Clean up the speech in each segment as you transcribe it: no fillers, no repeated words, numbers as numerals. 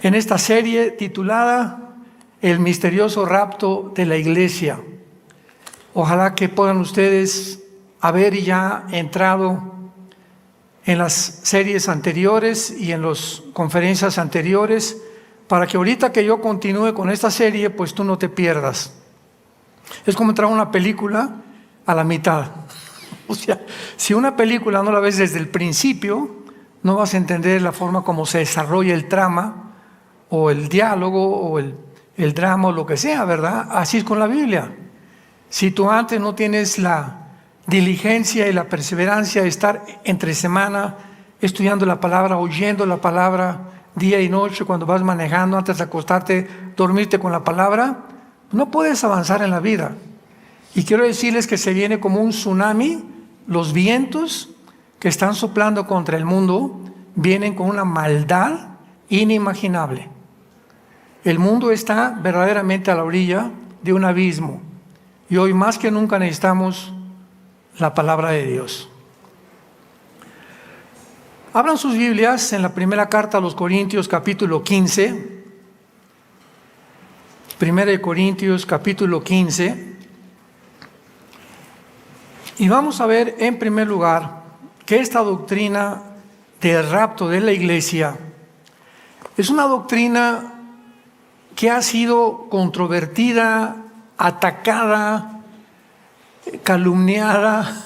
en esta serie titulada El misterioso rapto de la iglesia. Ojalá que puedan ustedes haber ya entrado en las series anteriores y en las conferencias anteriores, para que ahorita que yo continúe con esta serie, pues tú no te pierdas. Es como entrar a una película a la mitad. O sea, si una película no la ves desde el principio, no vas a entender la forma como se desarrolla el trama, o el diálogo, o el drama, o lo que sea, ¿verdad? Así es con la Biblia. Si tú antes no tienes la diligencia y la perseverancia de estar entre semana estudiando la palabra, oyendo la palabra día y noche, cuando vas manejando, antes de acostarte, dormirte con la palabra, no puedes avanzar en la vida. Y quiero decirles que se viene como un tsunami. Los vientos que están soplando contra el mundo vienen con una maldad inimaginable. El mundo está verdaderamente a la orilla de un abismo, y hoy más que nunca necesitamos la palabra de Dios. Abran sus Biblias en la primera carta a los Corintios, capítulo 15. Primera de Corintios, capítulo 15. Y vamos a ver en primer lugar que esta doctrina del rapto de la iglesia es una doctrina que ha sido controvertida, atacada, calumniada,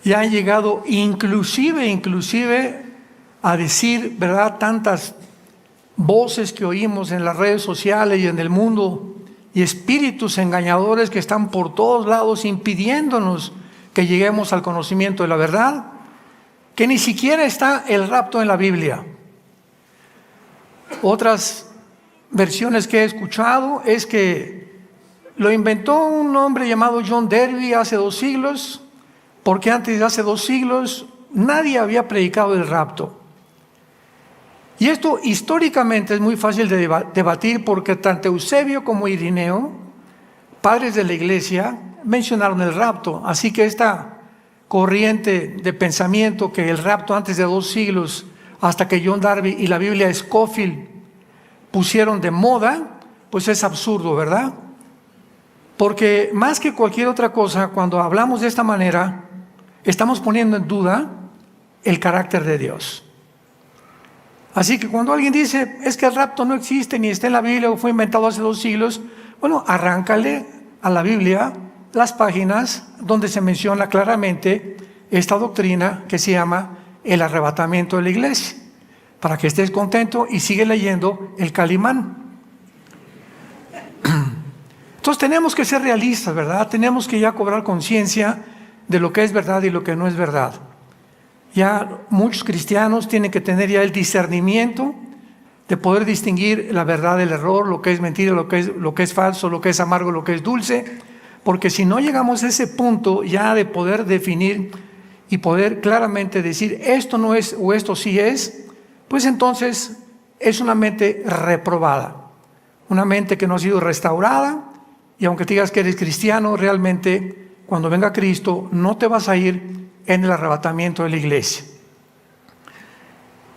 y ha llegado inclusive a decir, ¿verdad?, tantas voces que oímos en las redes sociales y en el mundo, y espíritus engañadores que están por todos lados impidiéndonos que lleguemos al conocimiento de la verdad, que ni siquiera está el rapto en la Biblia. Otras versiones que he escuchado es que lo inventó un hombre llamado John Derby hace 2 siglos, porque antes de hace 2 siglos nadie había predicado el rapto. Y esto históricamente es muy fácil de debatir, porque tanto Eusebio como Irineo, padres de la iglesia, mencionaron el rapto. Así que esta corriente de pensamiento que el rapto antes de 2 siglos, hasta que John Darby y la Biblia Scofield pusieron de moda, pues es absurdo, ¿verdad? Porque más que cualquier otra cosa, cuando hablamos de esta manera, estamos poniendo en duda el carácter de Dios. Así que cuando alguien dice, es que el rapto no existe, ni está en la Biblia, o fue inventado hace 2 siglos, bueno, arráncale a la Biblia las páginas donde se menciona claramente esta doctrina que se llama el arrebatamiento de la iglesia, para que estés contento y sigue leyendo el Calimán. Entonces tenemos que ser realistas, ¿verdad? Tenemos que ya cobrar conciencia de lo que es verdad y lo que no es verdad. Ya muchos cristianos tienen que tener ya el discernimiento de poder distinguir la verdad del error, lo que es mentira, lo que es falso, lo que es amargo, lo que es dulce, porque si no llegamos a ese punto ya de poder definir y poder claramente decir esto no es o esto sí es, pues entonces es una mente reprobada, una mente que no ha sido restaurada. Y aunque te digas que eres cristiano, realmente cuando venga Cristo no te vas a ir en el arrebatamiento de la iglesia.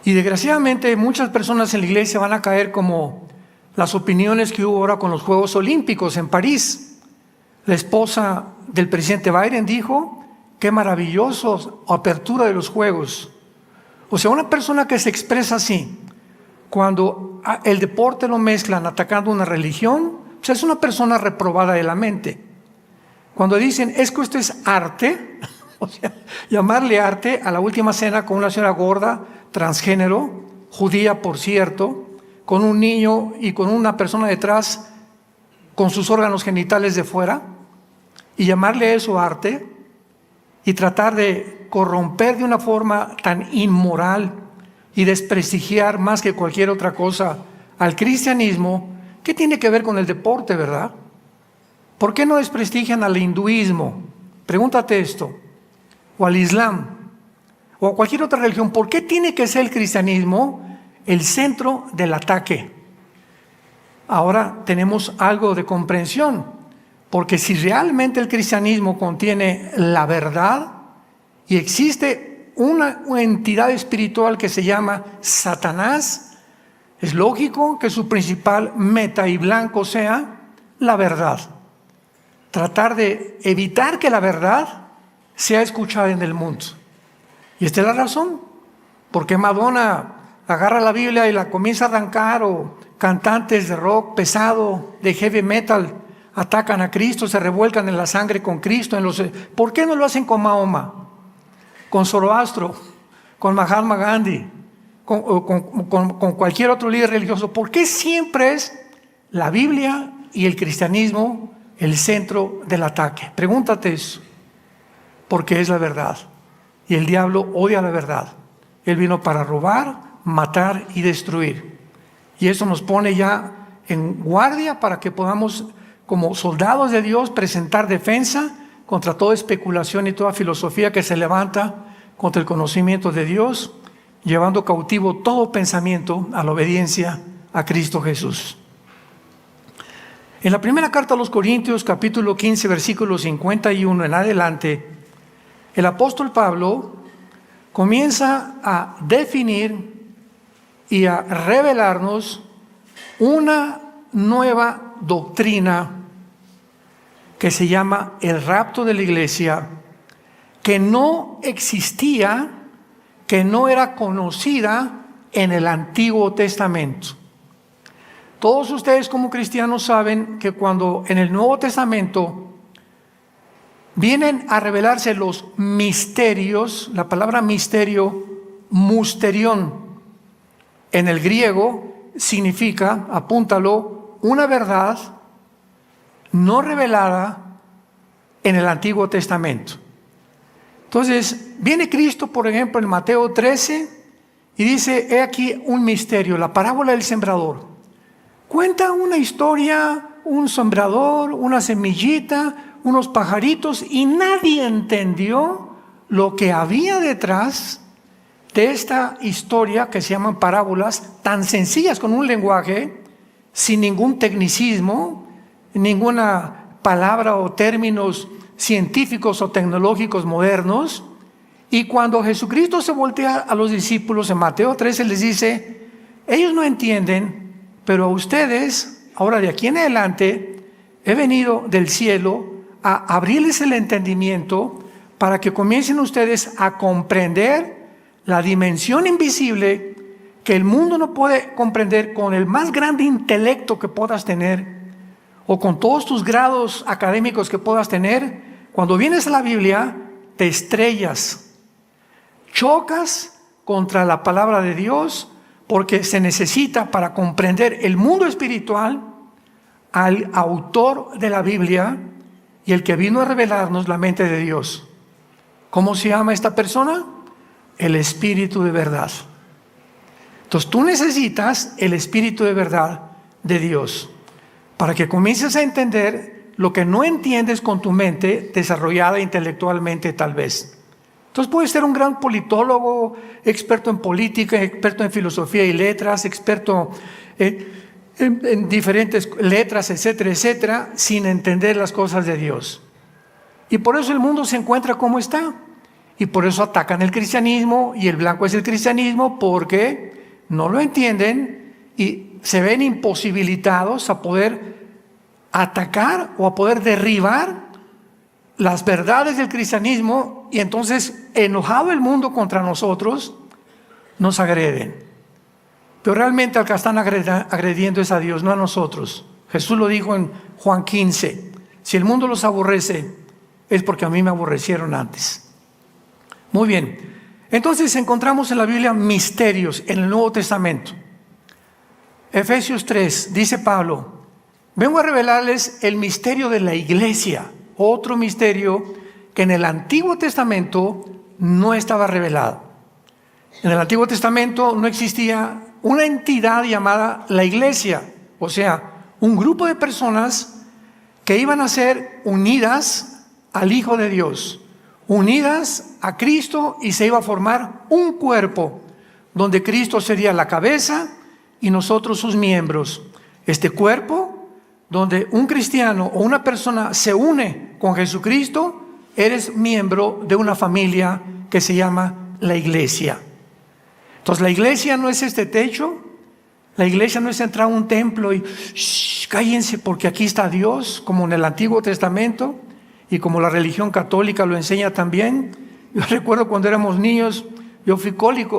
Y desgraciadamente muchas personas en la iglesia van a caer como las opiniones que hubo ahora con los Juegos Olímpicos en París. La esposa del presidente Biden dijo, qué maravilloso apertura de los Juegos. O sea, una persona que se expresa así, cuando el deporte lo mezclan atacando una religión, pues es una persona reprobada de la mente. Cuando dicen, es que esto es arte, o sea, llamarle arte a la última cena con una señora gorda, transgénero, judía por cierto, con un niño y con una persona detrás con sus órganos genitales de fuera, y llamarle eso arte, y tratar de corromper de una forma tan inmoral y desprestigiar más que cualquier otra cosa al cristianismo. ¿Qué tiene que ver con el deporte, verdad? ¿Por qué no desprestigian al hinduismo? Pregúntate esto. O al Islam, o a cualquier otra religión. ¿Por qué tiene que ser el cristianismo el centro del ataque? Ahora tenemos algo de comprensión, porque si realmente el cristianismo contiene la verdad y existe una entidad espiritual que se llama Satanás, Es lógico que su principal meta y blanco sea la verdad. Tratar de evitar que la verdad sea escuchada en el mundo. Y esta es la razón. Porque Madonna agarra la Biblia y la comienza a arrancar, o cantantes de rock pesado, de heavy metal, atacan a Cristo, se revuelcan en la sangre con Cristo. ¿Por qué no lo hacen con Mahoma, con Zoroastro, con Mahatma Gandhi, con cualquier otro líder religioso? ¿Por qué siempre es la Biblia y el cristianismo el centro del ataque? Pregúntate eso. Porque es la verdad. Y el diablo odia la verdad. Él vino para robar, matar y destruir. Y eso nos pone ya en guardia para que podamos, como soldados de Dios, presentar defensa contra toda especulación y toda filosofía que se levanta contra el conocimiento de Dios, llevando cautivo todo pensamiento a la obediencia a Cristo Jesús. En la primera carta a los Corintios, capítulo 15, versículo 51 en adelante, el apóstol Pablo comienza a definir y a revelarnos una nueva doctrina que se llama el rapto de la iglesia, que no existía, que no era conocida en el Antiguo Testamento. Todos ustedes como cristianos saben que cuando en el Nuevo Testamento vienen a revelarse los misterios, la palabra misterio, musterión, en el griego significa, apúntalo, una verdad no revelada en el Antiguo Testamento. Entonces, viene Cristo, por ejemplo, en Mateo 13 y dice, he aquí un misterio, la parábola del sembrador. Cuenta una historia, un sembrador, una semillita, unos pajaritos, y nadie entendió lo que había detrás de esta historia que se llaman parábolas, tan sencillas, con un lenguaje sin ningún tecnicismo, ninguna palabra o términos científicos o tecnológicos modernos. Y cuando Jesucristo se voltea a los discípulos en Mateo 13, les dice, ellos no entienden, pero a ustedes, ahora de aquí en adelante, he venido del cielo a abrirles el entendimiento para que comiencen ustedes a comprender la dimensión invisible que el mundo no puede comprender con el más grande intelecto que puedas tener o con todos tus grados académicos que puedas tener. Cuando vienes a la Biblia, te estrellas, chocas contra la palabra de Dios, porque se necesita para comprender el mundo espiritual al autor de la Biblia y el que vino a revelarnos la mente de Dios. ¿Cómo se llama esta persona? El Espíritu de verdad. Entonces tú necesitas el Espíritu de verdad de Dios para que comiences a entender lo que no entiendes con tu mente desarrollada intelectualmente tal vez. Entonces puedes ser un gran politólogo, experto en política, experto en filosofía y letras, experto en diferentes letras, etcétera, etcétera, sin entender las cosas de Dios. Y por eso el mundo se encuentra como está. Y por eso atacan el cristianismo, y el blanco es el cristianismo, porque no lo entienden y se ven imposibilitados a poder atacar o a poder derribar las verdades del cristianismo, y entonces, enojado el mundo contra nosotros, nos agreden. Pero realmente al que están agrediendo es a Dios, no a nosotros. Jesús lo dijo en Juan 15, si el mundo los aborrece, es porque a mí me aborrecieron antes. Muy bien, entonces encontramos en la Biblia misterios en el Nuevo Testamento. Efesios 3, dice Pablo, vengo a revelarles el misterio de la iglesia, otro misterio que en el Antiguo Testamento no estaba revelado. En el Antiguo Testamento no existía una entidad llamada la iglesia, o sea, un grupo de personas que iban a ser unidas al Hijo de Dios, unidas a Cristo, y se iba a formar un cuerpo donde Cristo sería la cabeza y nosotros sus miembros. Este cuerpo, donde un cristiano o una persona se une con Jesucristo, eres miembro de una familia que se llama la iglesia. Entonces la iglesia no es este techo, La iglesia no es entrar a un templo y cállense porque aquí está Dios, como en el Antiguo Testamento y como la religión católica lo enseña también. Yo recuerdo cuando éramos niños, yo fui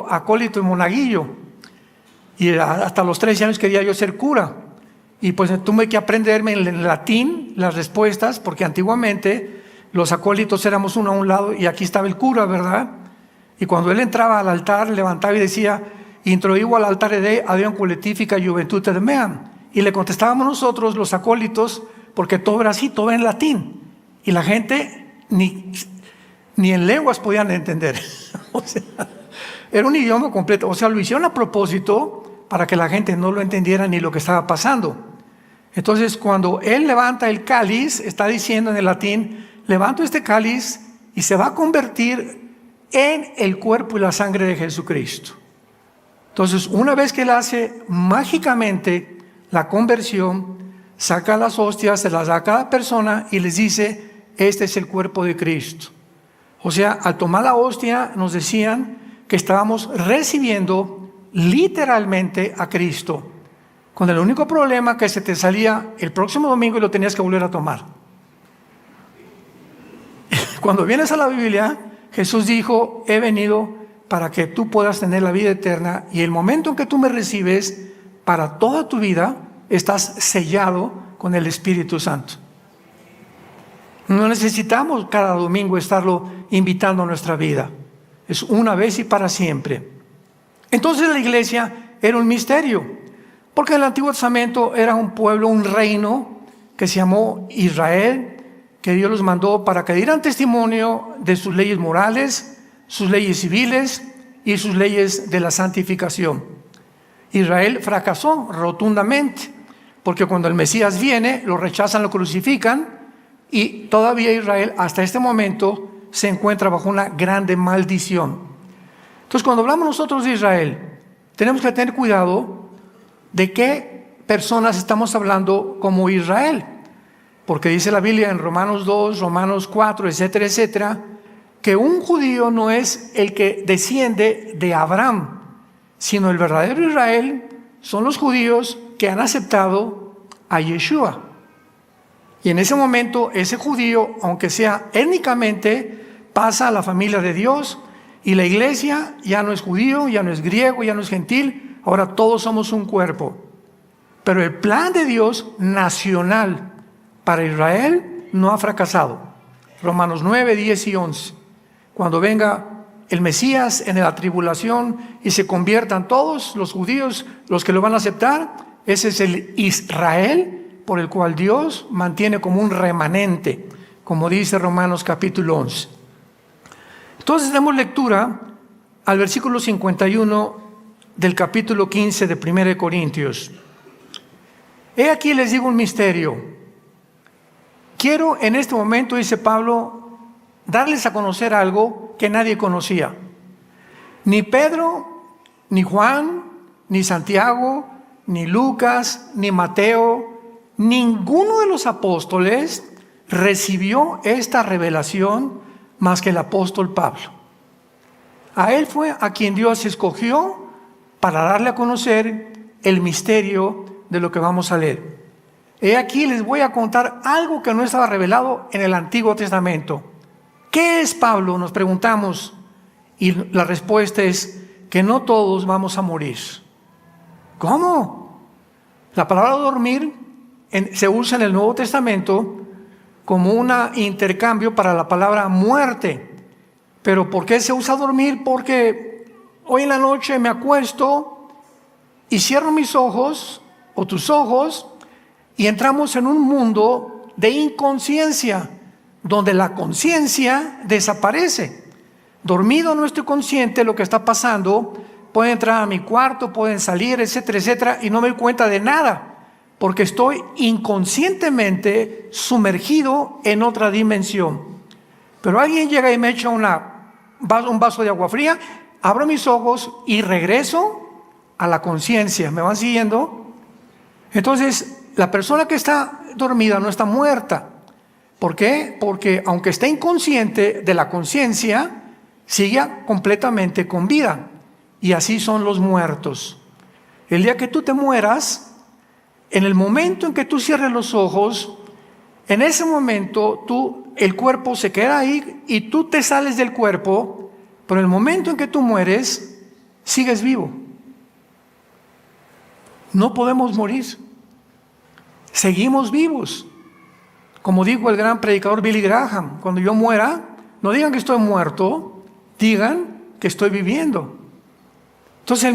acólito y monaguillo, y hasta los 13 años quería yo ser cura, y pues tuve que aprenderme en latín las respuestas, porque antiguamente los acólitos éramos uno a un lado y aquí estaba el cura, ¿verdad? Y cuando él entraba al altar, levantaba y decía: introigo al altar de Adión Coletifica Juventute de Meam, y le contestábamos nosotros los acólitos, porque todo era así, todo era en latín, y la gente ni en lenguas podían entender. O sea, era un idioma completo. O sea, lo hicieron a propósito para que la gente no lo entendiera ni lo que estaba pasando. Entonces, cuando él levanta el cáliz, está diciendo en el latín: levanto este cáliz y se va a convertir en el cuerpo y la sangre de Jesucristo. Entonces, una vez que él hace mágicamente la conversión, saca las hostias, se las da a cada persona y les dice: este es el cuerpo de Cristo. O sea, al tomar la hostia nos decían que estábamos recibiendo literalmente a Cristo, con el único problema que se te salía el próximo domingo y lo tenías que volver a tomar. Cuando vienes a la Biblia, Jesús dijo: he venido para que tú puedas tener la vida eterna, y el momento en que tú me recibes, para toda tu vida estás sellado con el Espíritu Santo. No necesitamos cada domingo estarlo invitando a nuestra vida. Es una vez y para siempre. Entonces la iglesia era un misterio, porque en el Antiguo Testamento era un pueblo, un reino que se llamó Israel, que Dios los mandó para que dieran testimonio de sus leyes morales, sus leyes civiles y sus leyes de la santificación. Israel fracasó rotundamente, porque cuando el Mesías viene, lo rechazan, lo crucifican, y todavía Israel hasta este momento se encuentra bajo una grande maldición. Entonces, cuando hablamos nosotros de Israel, tenemos que tener cuidado de qué personas estamos hablando como Israel, porque dice la Biblia en Romanos 2, Romanos 4, etcétera, etcétera, que un judío no es el que desciende de Abraham, sino el verdadero Israel son los judíos que han aceptado a Yeshua. Y en ese momento, ese judío, aunque sea étnicamente, pasa a la familia de Dios, y la iglesia ya no es judío, ya no es griego, ya no es gentil, ahora todos somos un cuerpo. Pero el plan de Dios nacional para Israel no ha fracasado. Romanos 9, 10 y 11. Cuando venga el Mesías en la tribulación y se conviertan todos los judíos, los que lo van a aceptar, ese es el Israel por el cual Dios mantiene como un remanente, como dice Romanos capítulo 11. Entonces damos lectura al versículo 51 del capítulo 15 de 1 Corintios. He aquí les digo un misterio. Quiero en este momento, dice Pablo, darles a conocer algo que nadie conocía. Ni Pedro, ni Juan, ni Santiago, ni Lucas, ni Mateo, ninguno de los apóstoles recibió esta revelación más que el apóstol Pablo. A él fue a quien Dios escogió para darle a conocer el misterio de lo que vamos a leer. He aquí les voy a contar algo que no estaba revelado en el Antiguo Testamento. ¿Qué es Pablo?, nos preguntamos, y la respuesta es que no todos vamos a morir. ¿Cómo? La palabra dormir se usa en el Nuevo Testamento como un intercambio para la palabra muerte. ¿Pero por qué se usa dormir? Porque hoy en la noche me acuesto y cierro mis ojos o tus ojos y entramos en un mundo de inconsciencia, donde la conciencia desaparece. Dormido no estoy consciente de lo que está pasando, pueden entrar a mi cuarto, pueden salir, etcétera, etcétera, y no me doy cuenta de nada, porque estoy inconscientemente sumergido en otra dimensión. Pero alguien llega y me echa un vaso de agua fría, abro mis ojos y regreso a la conciencia. ¿Me van siguiendo? Entonces, la persona que está dormida no está muerta. ¿Por qué? Porque aunque esté inconsciente de la conciencia, sigue completamente con vida. Y así son los muertos. El día que tú te mueras, en el momento en que tú cierres los ojos, en ese momento el cuerpo se queda ahí y tú te sales del cuerpo, pero en el momento en que tú mueres, sigues vivo. No podemos morir. Seguimos vivos. Como dijo el gran predicador Billy Graham, cuando yo muera, no digan que estoy muerto, digan que estoy viviendo. Entonces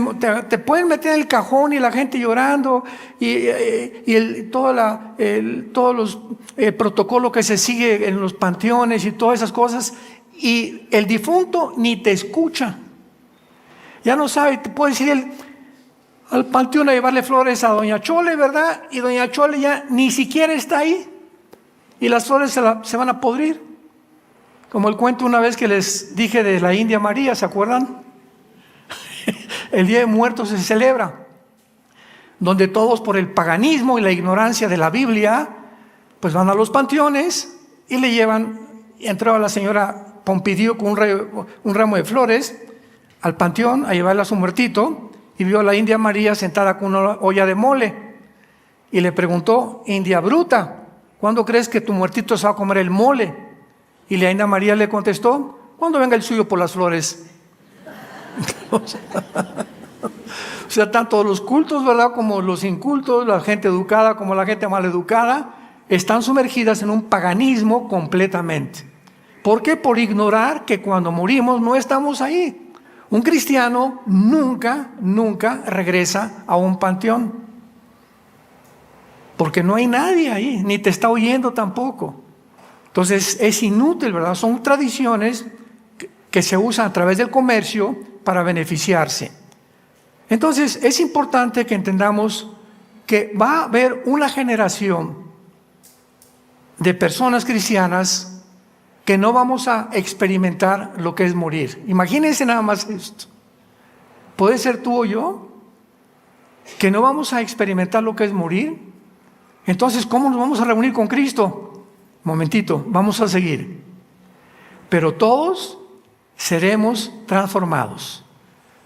te pueden meter en el cajón y la gente llorando y todos los protocolo que se sigue en los panteones y todas esas cosas, y el difunto ni te escucha. Ya no sabe, te puede decir al panteón a llevarle flores a doña Chole, ¿verdad? Y doña Chole ya ni siquiera está ahí y las flores se van a podrir. Como el cuento una vez que les dije de la India María, ¿se acuerdan? El Día de Muertos se celebra, donde todos por el paganismo y la ignorancia de la Biblia, pues van a los panteones y le llevan, y entraba la señora Pompidou con un ramo de flores al panteón a llevarle a su muertito, y vio a la India María sentada con una olla de mole, y le preguntó: India bruta, ¿cuándo crees que tu muertito se va a comer el mole? Y la India María le contestó: cuando venga el suyo por las flores. O sea, tanto los cultos, ¿verdad?, como los incultos, la gente educada como la gente maleducada, están sumergidas en un paganismo completamente. ¿Por qué? Por ignorar que cuando morimos no estamos ahí. Un cristiano nunca regresa a un panteón, porque no hay nadie ahí, ni te está oyendo tampoco. Entonces es inútil, ¿verdad? Son tradiciones que se usan a través del comercio para beneficiarse. Entonces es importante que entendamos que va a haber una generación de personas cristianas que no vamos a experimentar lo que es morir. Imagínense nada más esto. ¿Puede ser tú o yo? Que no vamos a experimentar lo que es morir. Entonces, ¿cómo nos vamos a reunir con Cristo? Momentito, vamos a seguir. Pero todos seremos transformados.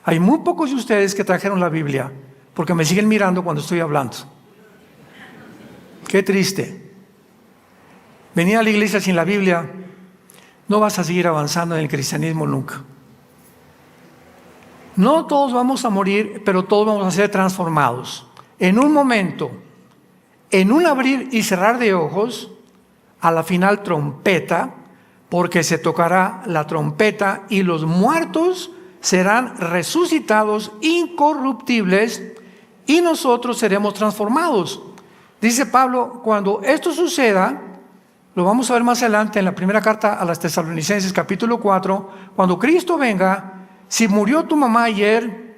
Hay muy pocos de ustedes que trajeron la Biblia, porque me siguen mirando cuando estoy hablando. Qué triste. Venir a la iglesia sin la Biblia, no vas a seguir avanzando en el cristianismo nunca. No todos vamos a morir, pero todos vamos a ser transformados. En un momento, en un abrir y cerrar de ojos, a la final trompeta, porque se tocará la trompeta y los muertos serán resucitados incorruptibles y nosotros seremos transformados. Dice Pablo, cuando esto suceda, lo vamos a ver más adelante en la primera carta a las Tesalonicenses, capítulo 4, cuando Cristo venga, si murió tu mamá ayer,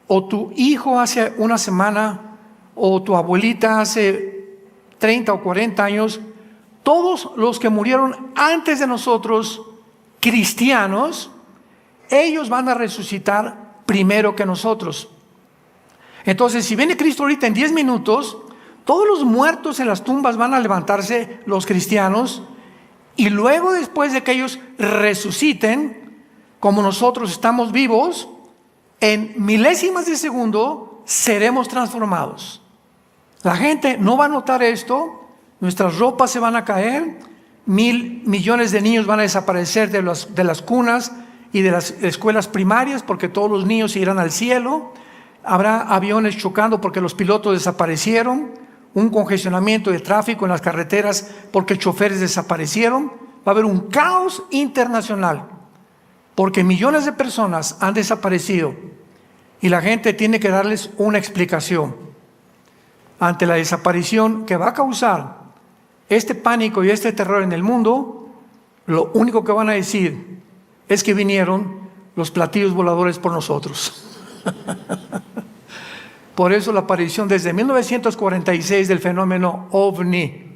o tu hijo hace una semana, o tu abuelita hace 30 o 40 años, todos los que murieron antes de nosotros, cristianos, ellos van a resucitar primero que nosotros. Entonces, si viene Cristo ahorita en 10 minutos, todos los muertos en las tumbas van a levantarse, los cristianos, y luego, después de que ellos resuciten, como nosotros estamos vivos, en milésimas de segundo seremos transformados. La gente no va a notar esto, nuestras ropas se van a caer, 1,000 millones de niños van a desaparecer de las cunas y de las escuelas primarias, porque todos los niños se irán al cielo. Habrá aviones chocando porque los pilotos desaparecieron, un congestionamiento de tráfico en las carreteras porque choferes desaparecieron. Va a haber un caos internacional porque millones de personas han desaparecido y la gente tiene que darles una explicación ante la desaparición que va a causar este pánico y este terror en el mundo. Lo único que van a decir es que vinieron los platillos voladores por nosotros. Por eso la aparición desde 1946 del fenómeno OVNI.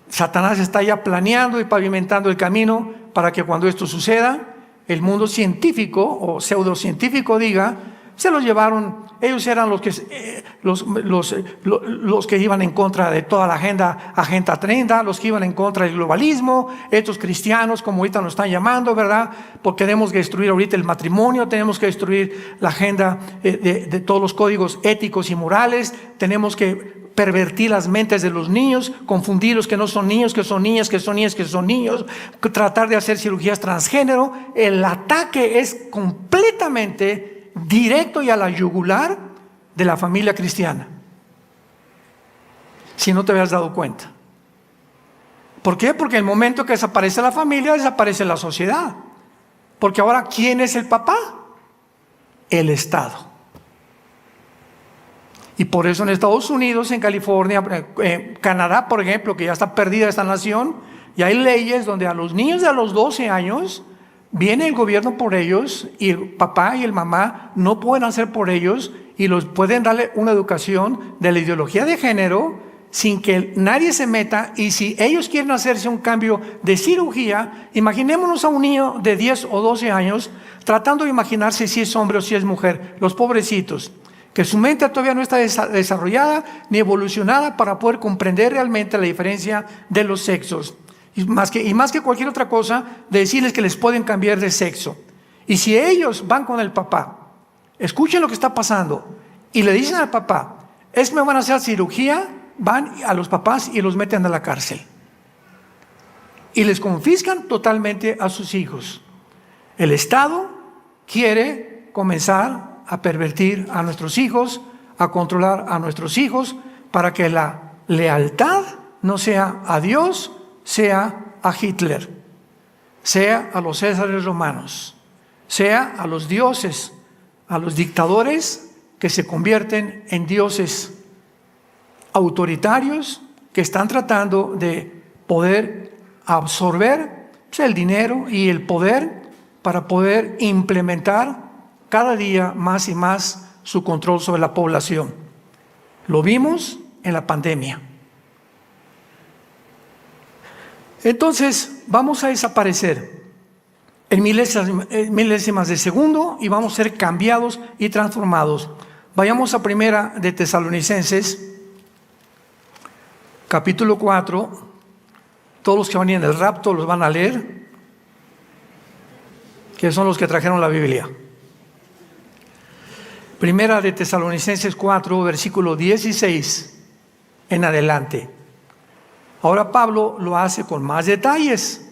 Satanás está ya planeando y pavimentando el camino para que cuando esto suceda, el mundo científico o pseudocientífico diga: se los llevaron. Ellos eran los que iban en contra de toda la Agenda 30, los que iban en contra del globalismo, estos cristianos, como ahorita nos están llamando, ¿verdad? Porque tenemos que destruir ahorita el matrimonio, tenemos que destruir la agenda de todos los códigos éticos y morales, tenemos que pervertir las mentes de los niños, confundirlos que no son niños, que son niñas, que son niñas, que son niños, tratar de hacer cirugías transgénero. El ataque es completamente directo y a la yugular de la familia cristiana, si no te habías dado cuenta. ¿Por qué? Porque el momento que desaparece la familia, desaparece la sociedad. Porque ahora, ¿quién es el papá? El Estado. Y por eso en Estados Unidos, en California, Canadá, por ejemplo, que ya está perdida esta nación, y hay leyes donde a los niños de los 12 años viene el gobierno por ellos, y el papá y el mamá no pueden hacer por ellos, y los pueden darle una educación de la ideología de género sin que nadie se meta. Y si ellos quieren hacerse un cambio de cirugía, imaginémonos a un niño de 10 o 12 años tratando de imaginarse si es hombre o si es mujer, los pobrecitos, que su mente todavía no está desarrollada ni evolucionada para poder comprender realmente la diferencia de los sexos. Y más que cualquier otra cosa, de decirles que les pueden cambiar de sexo. Y si ellos van con el papá, escuchen lo que está pasando, y le dicen al papá, es que me van a hacer cirugía, van a los papás y los meten a la cárcel. Y les confiscan totalmente a sus hijos. El Estado quiere comenzar a pervertir a nuestros hijos, a controlar a nuestros hijos, para que la lealtad no sea a Dios, sea a Hitler, sea a los césares romanos, sea a los dioses, a los dictadores que se convierten en dioses autoritarios, que están tratando de poder absorber el dinero y el poder para poder implementar cada día más y más su control sobre la población. Lo vimos en la pandemia. Entonces, vamos a desaparecer en milésimas de segundo y vamos a ser cambiados y transformados. Vayamos a Primera de Tesalonicenses, capítulo 4. Todos los que van en el rapto los van a leer, que son los que trajeron la Biblia. Primera de Tesalonicenses 4, versículo 16 en adelante. Ahora Pablo lo hace con más detalles,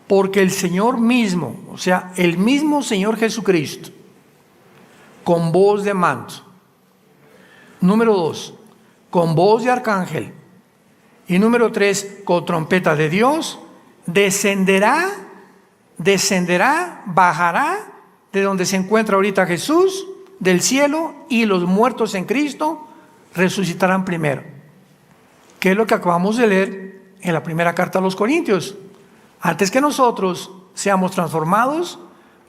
porque el Señor mismo, o sea, el mismo Señor Jesucristo, con voz de mando. Número 2, con voz de arcángel. Y número 3, con trompeta de Dios, descenderá, bajará de donde se encuentra ahorita Jesús, del cielo, y los muertos en Cristo resucitarán primero. Que es lo que acabamos de leer en la primera carta a los Corintios. Antes que nosotros seamos transformados,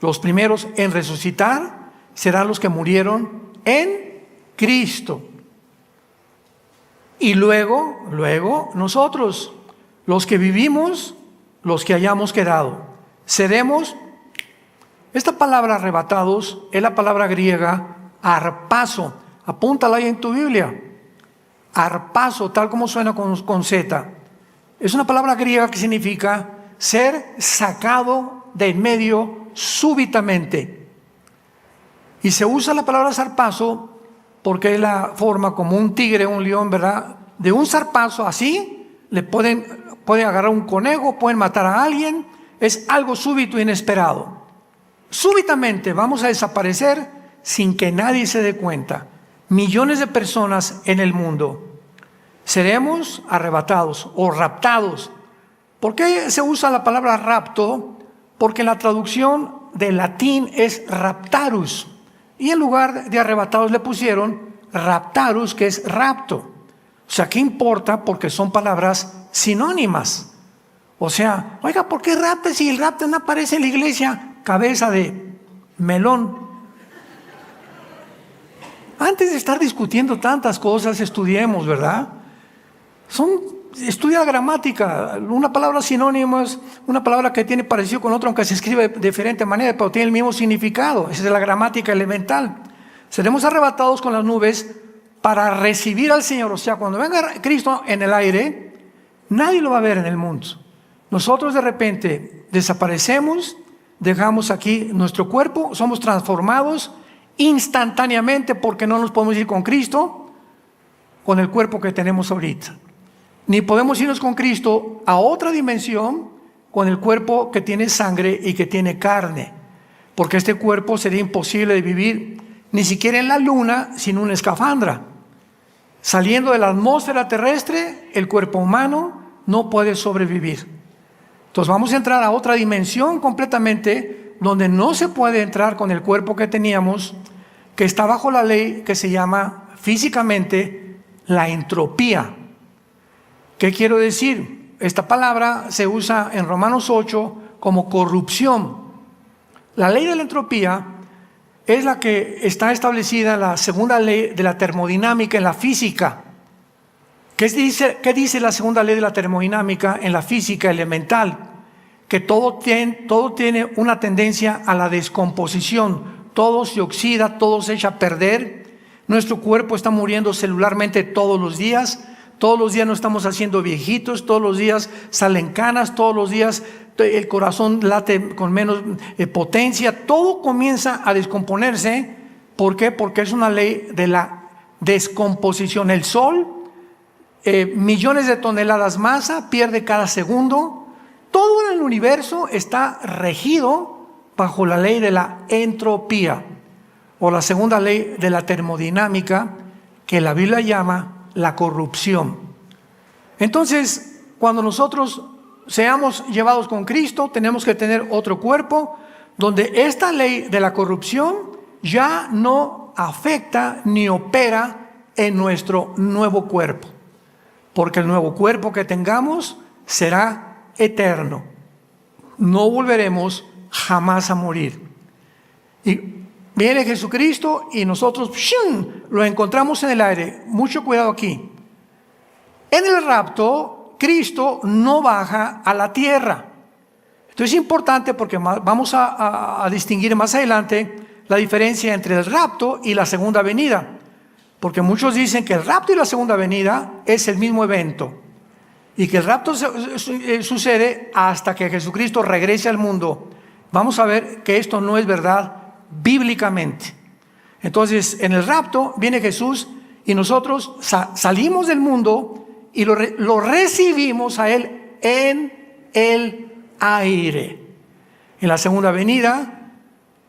los primeros en resucitar serán los que murieron en Cristo. Y luego nosotros, los que vivimos, los que hayamos quedado, seremos. Esta palabra arrebatados es la palabra griega harpazo. Apúntala ahí en tu Biblia. Harpazo, tal como suena con Z. Es una palabra griega que significa ser sacado de en medio súbitamente. Y se usa la palabra zarpazo porque es la forma como un tigre, un león, ¿verdad? De un zarpazo así, pueden agarrar un conejo, pueden matar a alguien. Es algo súbito e inesperado. Súbitamente vamos a desaparecer sin que nadie se dé cuenta. Millones de personas en el mundo. Seremos arrebatados o raptados. ¿Por qué se usa la palabra rapto? Porque la traducción del latín es raptarus. Y en lugar de arrebatados le pusieron raptarus, que es rapto. O sea, ¿qué importa? Porque son palabras sinónimas. O sea, oiga, ¿por qué rapto si el rapto no aparece en la iglesia? Cabeza de melón. Antes de estar discutiendo tantas cosas, estudiemos, ¿verdad? Estudia gramática. Una palabra sinónima es una palabra que tiene parecido con otra, aunque se escribe de diferente manera, pero tiene el mismo significado. Esa es la gramática elemental. Seremos arrebatados con las nubes para recibir al Señor. O sea, cuando venga Cristo en el aire, nadie lo va a ver en el mundo. Nosotros de repente desaparecemos, dejamos aquí nuestro cuerpo, somos transformados instantáneamente porque no nos podemos ir con Cristo, con el cuerpo que tenemos ahorita. Ni podemos irnos con Cristo a otra dimensión con el cuerpo que tiene sangre y que tiene carne, porque este cuerpo sería imposible de vivir ni siquiera en la luna sin una escafandra. Saliendo de la atmósfera terrestre, el cuerpo humano no puede sobrevivir. Entonces vamos a entrar a otra dimensión completamente donde no se puede entrar con el cuerpo que teníamos, que está bajo la ley que se llama físicamente la entropía. ¿Qué quiero decir? Esta palabra se usa en Romanos 8 como corrupción. La ley de la entropía es la que está establecida en la segunda ley de la termodinámica en la física. ¿Qué dice la segunda ley de la termodinámica en la física elemental? Que todo tiene una tendencia a la descomposición. Todo se oxida, todo se echa a perder. Nuestro cuerpo está muriendo celularmente todos los días. Todos los días nos estamos haciendo viejitos, todos los días salen canas, todos los días el corazón late con menos potencia. Todo comienza a descomponerse. ¿Por qué? Porque es una ley de la descomposición. El Sol, millones de toneladas masa, pierde cada segundo. Todo en el universo está regido bajo la ley de la entropía, o la segunda ley de la termodinámica, que la Biblia llama la corrupción. Entonces, cuando nosotros seamos llevados con Cristo, tenemos que tener otro cuerpo donde esta ley de la corrupción ya no afecta ni opera en nuestro nuevo cuerpo, porque el nuevo cuerpo que tengamos será eterno. No volveremos jamás a morir. Y viene Jesucristo y nosotros lo encontramos en el aire. Mucho cuidado aquí. En el rapto, Cristo no baja a la tierra. Esto es importante porque vamos a distinguir más adelante la diferencia entre el rapto y la segunda venida. Porque muchos dicen que el rapto y la segunda venida es el mismo evento. Y que el rapto sucede hasta que Jesucristo regrese al mundo. Vamos a ver que esto no es verdad bíblicamente. Entonces, en el rapto viene Jesús y nosotros salimos del mundo y lo recibimos a Él en el aire. En la segunda venida,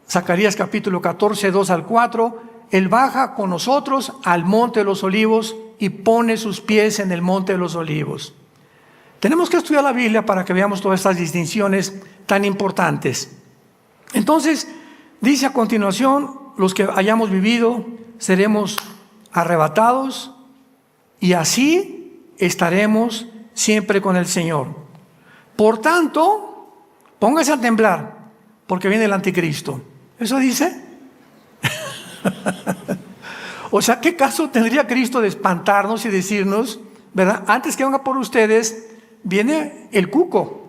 Zacarías capítulo 14, 2 al 4, Él baja con nosotros al monte de los olivos y pone sus pies en el monte de los olivos. Tenemos que estudiar la Biblia para que veamos todas estas distinciones tan importantes. Entonces, dice a continuación, los que hayamos vivido seremos arrebatados y así estaremos siempre con el Señor. Por tanto, póngase a temblar, porque viene el anticristo. ¿Eso dice? O sea, ¿qué caso tendría Cristo de espantarnos y decirnos, verdad? Antes que venga por ustedes, viene el cuco.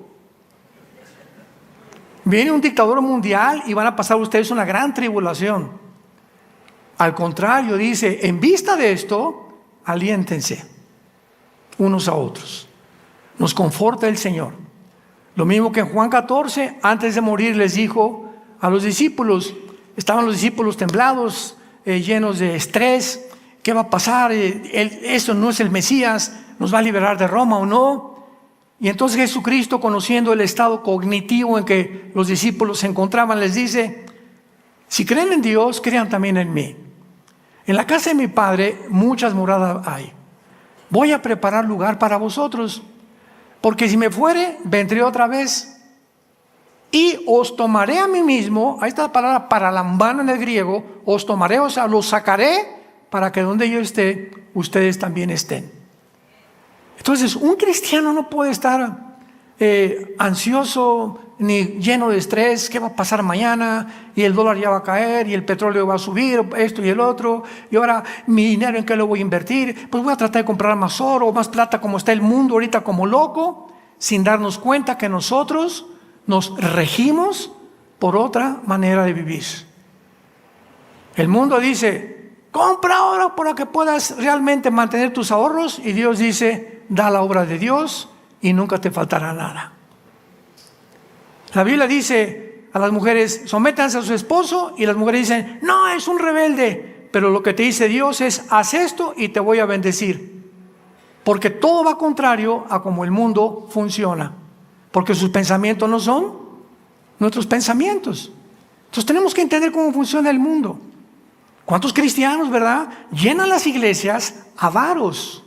Viene un dictador mundial y van a pasar ustedes una gran tribulación. Al contrario, dice, en vista de esto, aliéntense unos a otros. Nos conforta el Señor. Lo mismo que en Juan 14, antes de morir les dijo a los discípulos, estaban los discípulos temblados, llenos de estrés. ¿Qué va a pasar? Esto no es el Mesías, ¿nos va a liberar de Roma o no? Y entonces Jesucristo, conociendo el estado cognitivo en que los discípulos se encontraban, les dice, si creen en Dios, crean también en mí. En la casa de mi Padre muchas moradas hay. Voy a preparar lugar para vosotros, porque si me fuere, vendré otra vez y os tomaré a mí mismo. Ahí está la palabra paralambano en el griego. Os tomaré, o sea, los sacaré para que donde yo esté, ustedes también estén. Entonces, un cristiano no puede estar ansioso ni lleno de estrés. ¿Qué va a pasar mañana? Y el dólar ya va a caer, y el petróleo va a subir, esto y el otro. Y ahora, mi dinero, ¿en qué lo voy a invertir? Pues voy a tratar de comprar más oro, más plata, como está el mundo ahorita como loco, sin darnos cuenta que nosotros nos regimos por otra manera de vivir. El mundo dice, compra ahora para que puedas realmente mantener tus ahorros. Y Dios dice, da la obra de Dios y nunca te faltará nada. La Biblia dice a las mujeres, sométanse a su esposo, y las mujeres dicen, no, es un rebelde. Pero lo que te dice Dios es, haz esto y te voy a bendecir. Porque todo va contrario a como el mundo funciona. Porque sus pensamientos no son nuestros pensamientos. Entonces tenemos que entender cómo funciona el mundo. ¿Cuántos cristianos, verdad, llenan las iglesias avaros?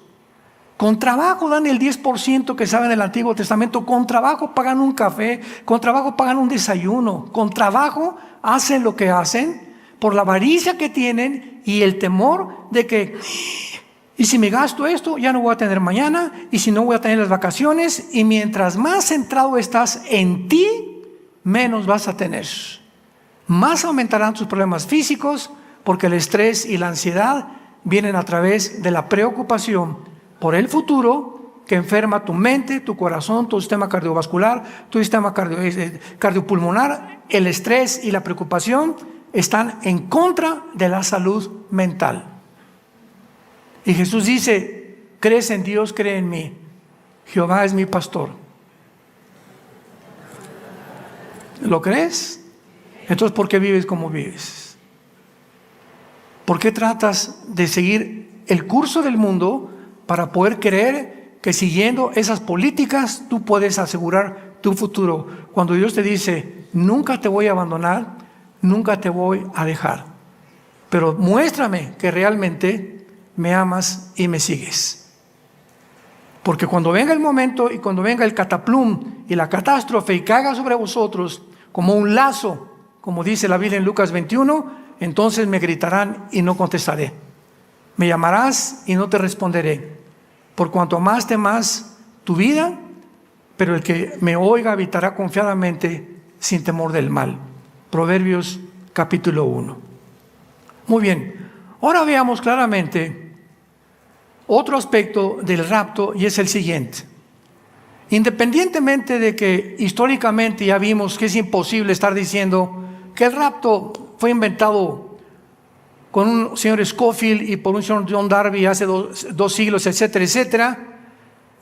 Con trabajo dan el 10% que saben del Antiguo Testamento. Con trabajo pagan un café. Con trabajo pagan un desayuno. Con trabajo hacen lo que hacen por la avaricia que tienen y el temor de que, y si me gasto esto, ya no voy a tener mañana, y si no voy a tener las vacaciones, y mientras más centrado estás en ti, menos vas a tener. Más aumentarán tus problemas físicos, porque el estrés y la ansiedad vienen a través de la preocupación por el futuro, que enferma tu mente, tu corazón, tu sistema cardiovascular, tu sistema cardiopulmonar. El estrés y la preocupación están en contra de la salud mental. Y Jesús dice, crees en Dios, cree en mí. Jehová es mi pastor. ¿Lo crees? Entonces, ¿por qué vives como vives? ¿Por qué tratas de seguir el curso del mundo para poder creer que siguiendo esas políticas tú puedes asegurar tu futuro? Cuando Dios te dice, nunca te voy a abandonar, nunca te voy a dejar. Pero muéstrame que realmente me amas y me sigues. Porque cuando venga el momento y cuando venga el cataplum y la catástrofe y caiga sobre vosotros como un lazo, como dice la Biblia en Lucas 21, entonces me gritarán y no contestaré. Me llamarás y no te responderé. Por cuanto amaste más tu vida, pero el que me oiga habitará confiadamente sin temor del mal. Proverbios capítulo 1. Muy bien, ahora veamos claramente otro aspecto del rapto, y es el siguiente. Independientemente de que históricamente ya vimos que es imposible estar diciendo que el rapto fue inventado con un señor Scofield y por un señor John Darby hace dos siglos, etcétera, etcétera,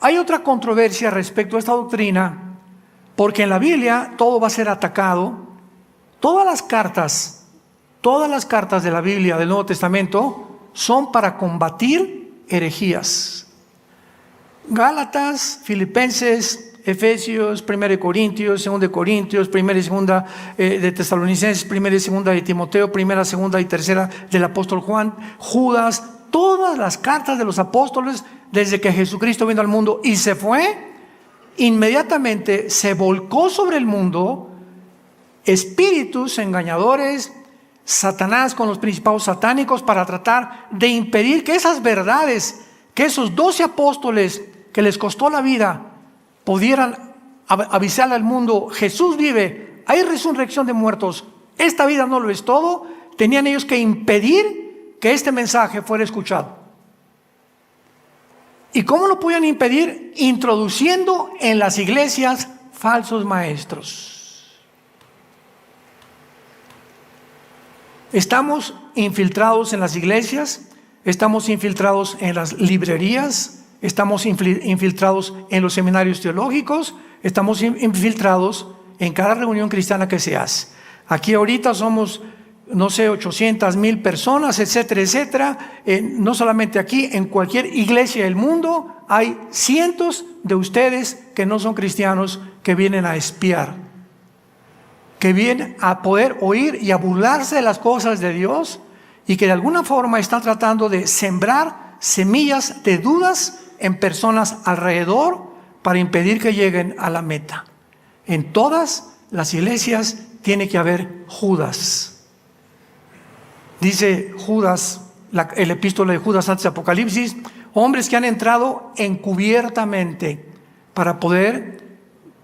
hay otra controversia respecto a esta doctrina, porque en la Biblia todo va a ser atacado. Todas las cartas de la Biblia del Nuevo Testamento son para combatir herejías. Gálatas, Filipenses, Efesios, 1 Corintios, 2 Corintios, 1 y 2 de Tesalonicenses, 1 y 2 de Timoteo, 1, 2 y 3 del apóstol Juan, Judas, todas las cartas de los apóstoles desde que Jesucristo vino al mundo y se fue, inmediatamente se volcó sobre el mundo espíritus engañadores, Satanás con los principados satánicos para tratar de impedir que esas verdades, que esos 12 apóstoles que les costó la vida, pudieran avisarle al mundo, Jesús vive, hay resurrección de muertos, esta vida no lo es todo. Tenían ellos que impedir que este mensaje fuera escuchado. ¿Y cómo lo podían impedir? Introduciendo en las iglesias falsos maestros. Estamos infiltrados en las iglesias, estamos infiltrados en las librerías, estamos infiltrados en los seminarios teológicos, estamos infiltrados en cada reunión cristiana que se hace. Aquí ahorita somos, 800,000 personas, etcétera, etcétera. No solamente aquí, en cualquier iglesia del mundo hay cientos de ustedes que no son cristianos, que vienen a espiar, que vienen a poder oír y a burlarse de las cosas de Dios, y que de alguna forma están tratando de sembrar semillas de dudas en personas alrededor para impedir que lleguen a la meta. En todas las iglesias tiene que haber Judas. Dice Judas, el epístola de Judas antes de Apocalipsis, hombres que han entrado encubiertamente para poder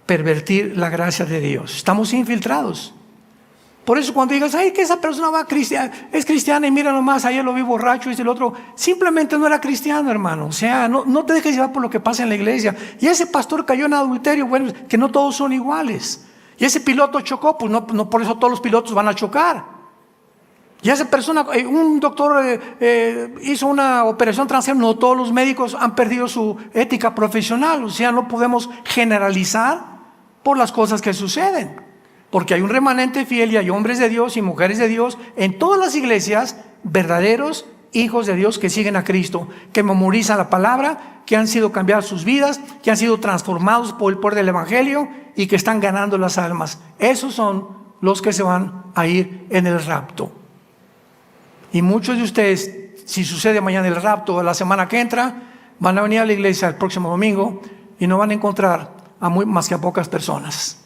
pervertir la gracia de Dios. Estamos infiltrados. Por eso cuando digas, ay, que esa persona es cristiana y mira nomás, ayer lo vi borracho, y el otro, simplemente no era cristiano, hermano. O sea, no te dejes llevar por lo que pasa en la iglesia. Y ese pastor cayó en adulterio, bueno, que no todos son iguales. Y ese piloto chocó, pues no por eso todos los pilotos van a chocar. Y esa persona, un doctor hizo una operación transgénero. No todos los médicos han perdido su ética profesional. O sea, no podemos generalizar por las cosas que suceden. Porque hay un remanente fiel y hay hombres de Dios y mujeres de Dios en todas las iglesias, verdaderos hijos de Dios que siguen a Cristo, que memorizan la palabra, que han sido cambiadas sus vidas, que han sido transformados por el poder del Evangelio y que están ganando las almas. Esos son los que se van a ir en el rapto. Y muchos de ustedes, si sucede mañana el rapto o la semana que entra, van a venir a la iglesia el próximo domingo y no van a encontrar más que a pocas personas.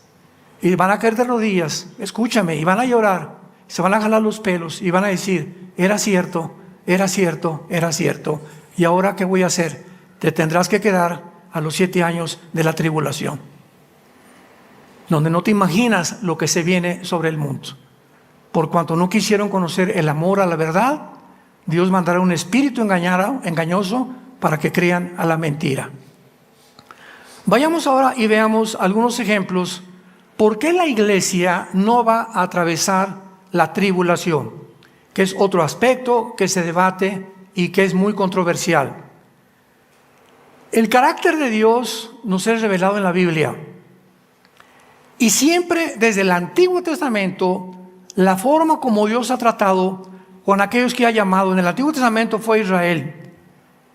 Y van a caer de rodillas, escúchame, y van a llorar, se van a jalar los pelos y van a decir: era cierto, era cierto, era cierto. ¿Y ahora qué voy a hacer? Te tendrás que quedar a los 7 años de la tribulación, donde no te imaginas lo que se viene sobre el mundo. Por cuanto no quisieron conocer el amor a la verdad, Dios mandará un espíritu engañoso para que crean a la mentira. Vayamos ahora y veamos algunos ejemplos. ¿Por qué la iglesia no va a atravesar la tribulación? Que es otro aspecto que se debate y que es muy controversial. El carácter de Dios nos es revelado en la Biblia. Y siempre desde el Antiguo Testamento, la forma como Dios ha tratado con aquellos que ha llamado, en el Antiguo Testamento fue Israel.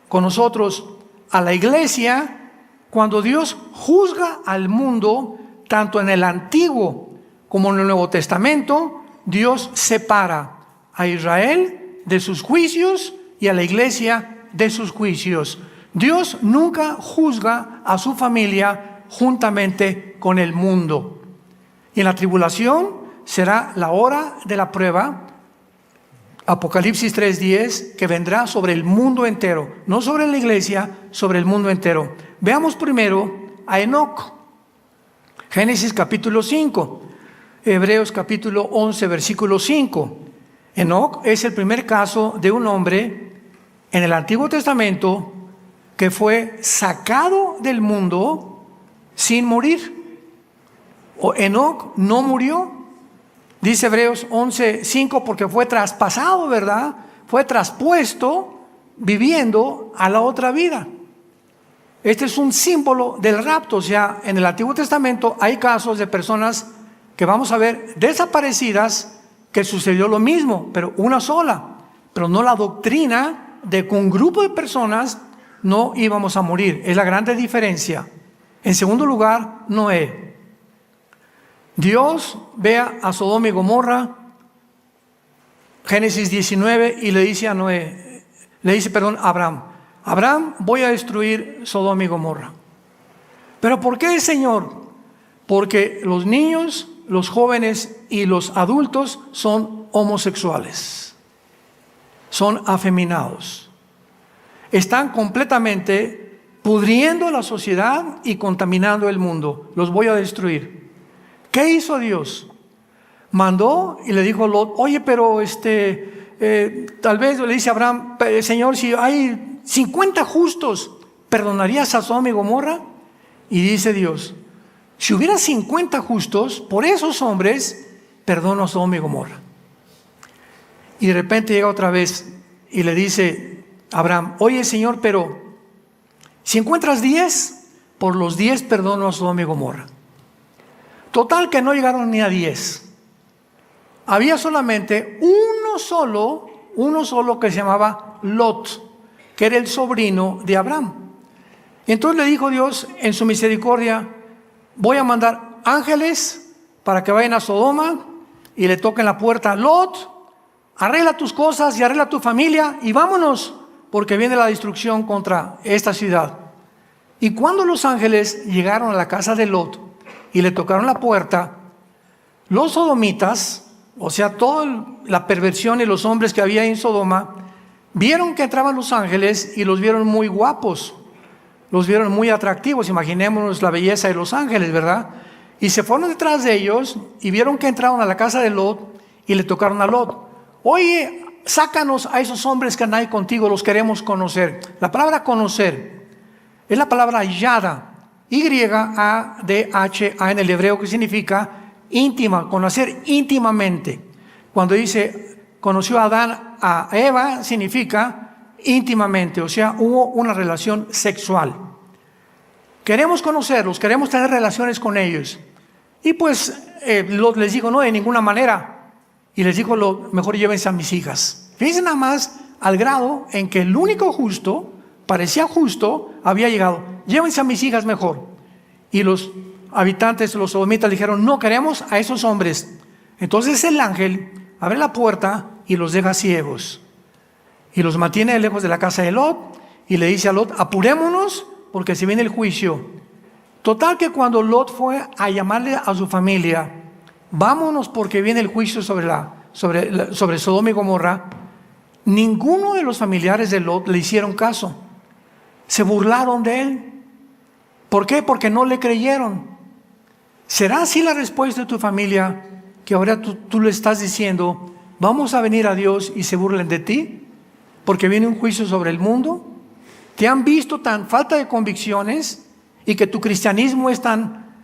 Con nosotros, a la iglesia, cuando Dios juzga al mundo, tanto en el Antiguo como en el Nuevo Testamento, Dios separa a Israel de sus juicios y a la iglesia de sus juicios. Dios nunca juzga a su familia juntamente con el mundo. Y en la tribulación será la hora de la prueba, Apocalipsis 3:10, que vendrá sobre el mundo entero, no sobre la iglesia, sobre el mundo entero. Veamos primero a Enoc. Génesis capítulo 5, Hebreos capítulo 11, versículo 5. Enoc es el primer caso de un hombre en el Antiguo Testamento que fue sacado del mundo sin morir. Enoc no murió. Dice Hebreos 11:5, porque fue traspasado, ¿verdad? Fue traspuesto viviendo a la otra vida. Este es un símbolo del rapto. O sea, en el Antiguo Testamento hay casos de personas que vamos a ver desaparecidas, que sucedió lo mismo, pero una sola. Pero no la doctrina de que un grupo de personas no íbamos a morir. Es la grande diferencia. En segundo lugar, Noé. Dios ve a Sodoma y Gomorra, Génesis 19, y le dice a a Abraham: Abraham, voy a destruir Sodoma y Gomorra. ¿Pero por qué, Señor? Porque los niños, los jóvenes y los adultos son homosexuales, son afeminados, están completamente pudriendo la sociedad y contaminando el mundo. Los voy a destruir. ¿Qué hizo Dios? Mandó y le dijo a Lot: oye, pero tal vez le dice a Abraham: Señor, si hay 50 justos, ¿perdonarías a Sodoma y Gomorra? Y dice Dios: si hubiera 50 justos, por esos hombres, perdono a Sodoma y Gomorra. Y de repente llega otra vez y le dice a Abraham: oye, Señor, pero si encuentras 10, por los 10 perdono a Sodoma y Gomorra. Total que no llegaron ni a 10. Había solamente uno solo que se llamaba Lot, que era el sobrino de Abraham. Y entonces le dijo Dios en su misericordia: voy a mandar ángeles para que vayan a Sodoma y le toquen la puerta a Lot: arregla tus cosas y arregla tu familia y vámonos, porque viene la destrucción contra esta ciudad. Y cuando los ángeles llegaron a la casa de Lot y le tocaron la puerta, los sodomitas, o sea, toda la perversión y los hombres que había en Sodoma, vieron que entraban los ángeles y los vieron muy guapos, los vieron muy atractivos. Imaginémonos la belleza de los ángeles, ¿verdad? Y se fueron detrás de ellos y vieron que entraron a la casa de Lot y le tocaron a Lot: oye, sácanos a esos hombres que andan ahí contigo, los queremos conocer. La palabra conocer es la palabra yada, Y-A-D-H-A en el hebreo, que significa íntima, conocer íntimamente. Cuando dice conoció a Adán, a Eva, significa íntimamente, o sea, hubo una relación sexual. Queremos conocerlos, queremos tener relaciones con ellos. Y pues Lot les dijo, no, de ninguna manera. Y les dijo, mejor llévense a mis hijas. Fíjense nada más al grado en que el único justo, parecía justo, había llegado. Llévense a mis hijas mejor. Y los habitantes, los sodomitas, dijeron, no queremos a esos hombres. Entonces el ángel abre la puerta y los deja ciegos. Y los mantiene lejos de la casa de Lot. Y le dice a Lot, apurémonos porque se viene el juicio. Total que cuando Lot fue a llamarle a su familia, vámonos porque viene el juicio sobre Sodoma y Gomorra, ninguno de los familiares de Lot le hicieron caso. Se burlaron de él. ¿Por qué? Porque no le creyeron. ¿Será así la respuesta de tu familia, que ahora tú le estás diciendo, vamos a venir a Dios y se burlen de ti? Porque viene un juicio sobre el mundo. ¿Te han visto tan falta de convicciones y que tu cristianismo es tan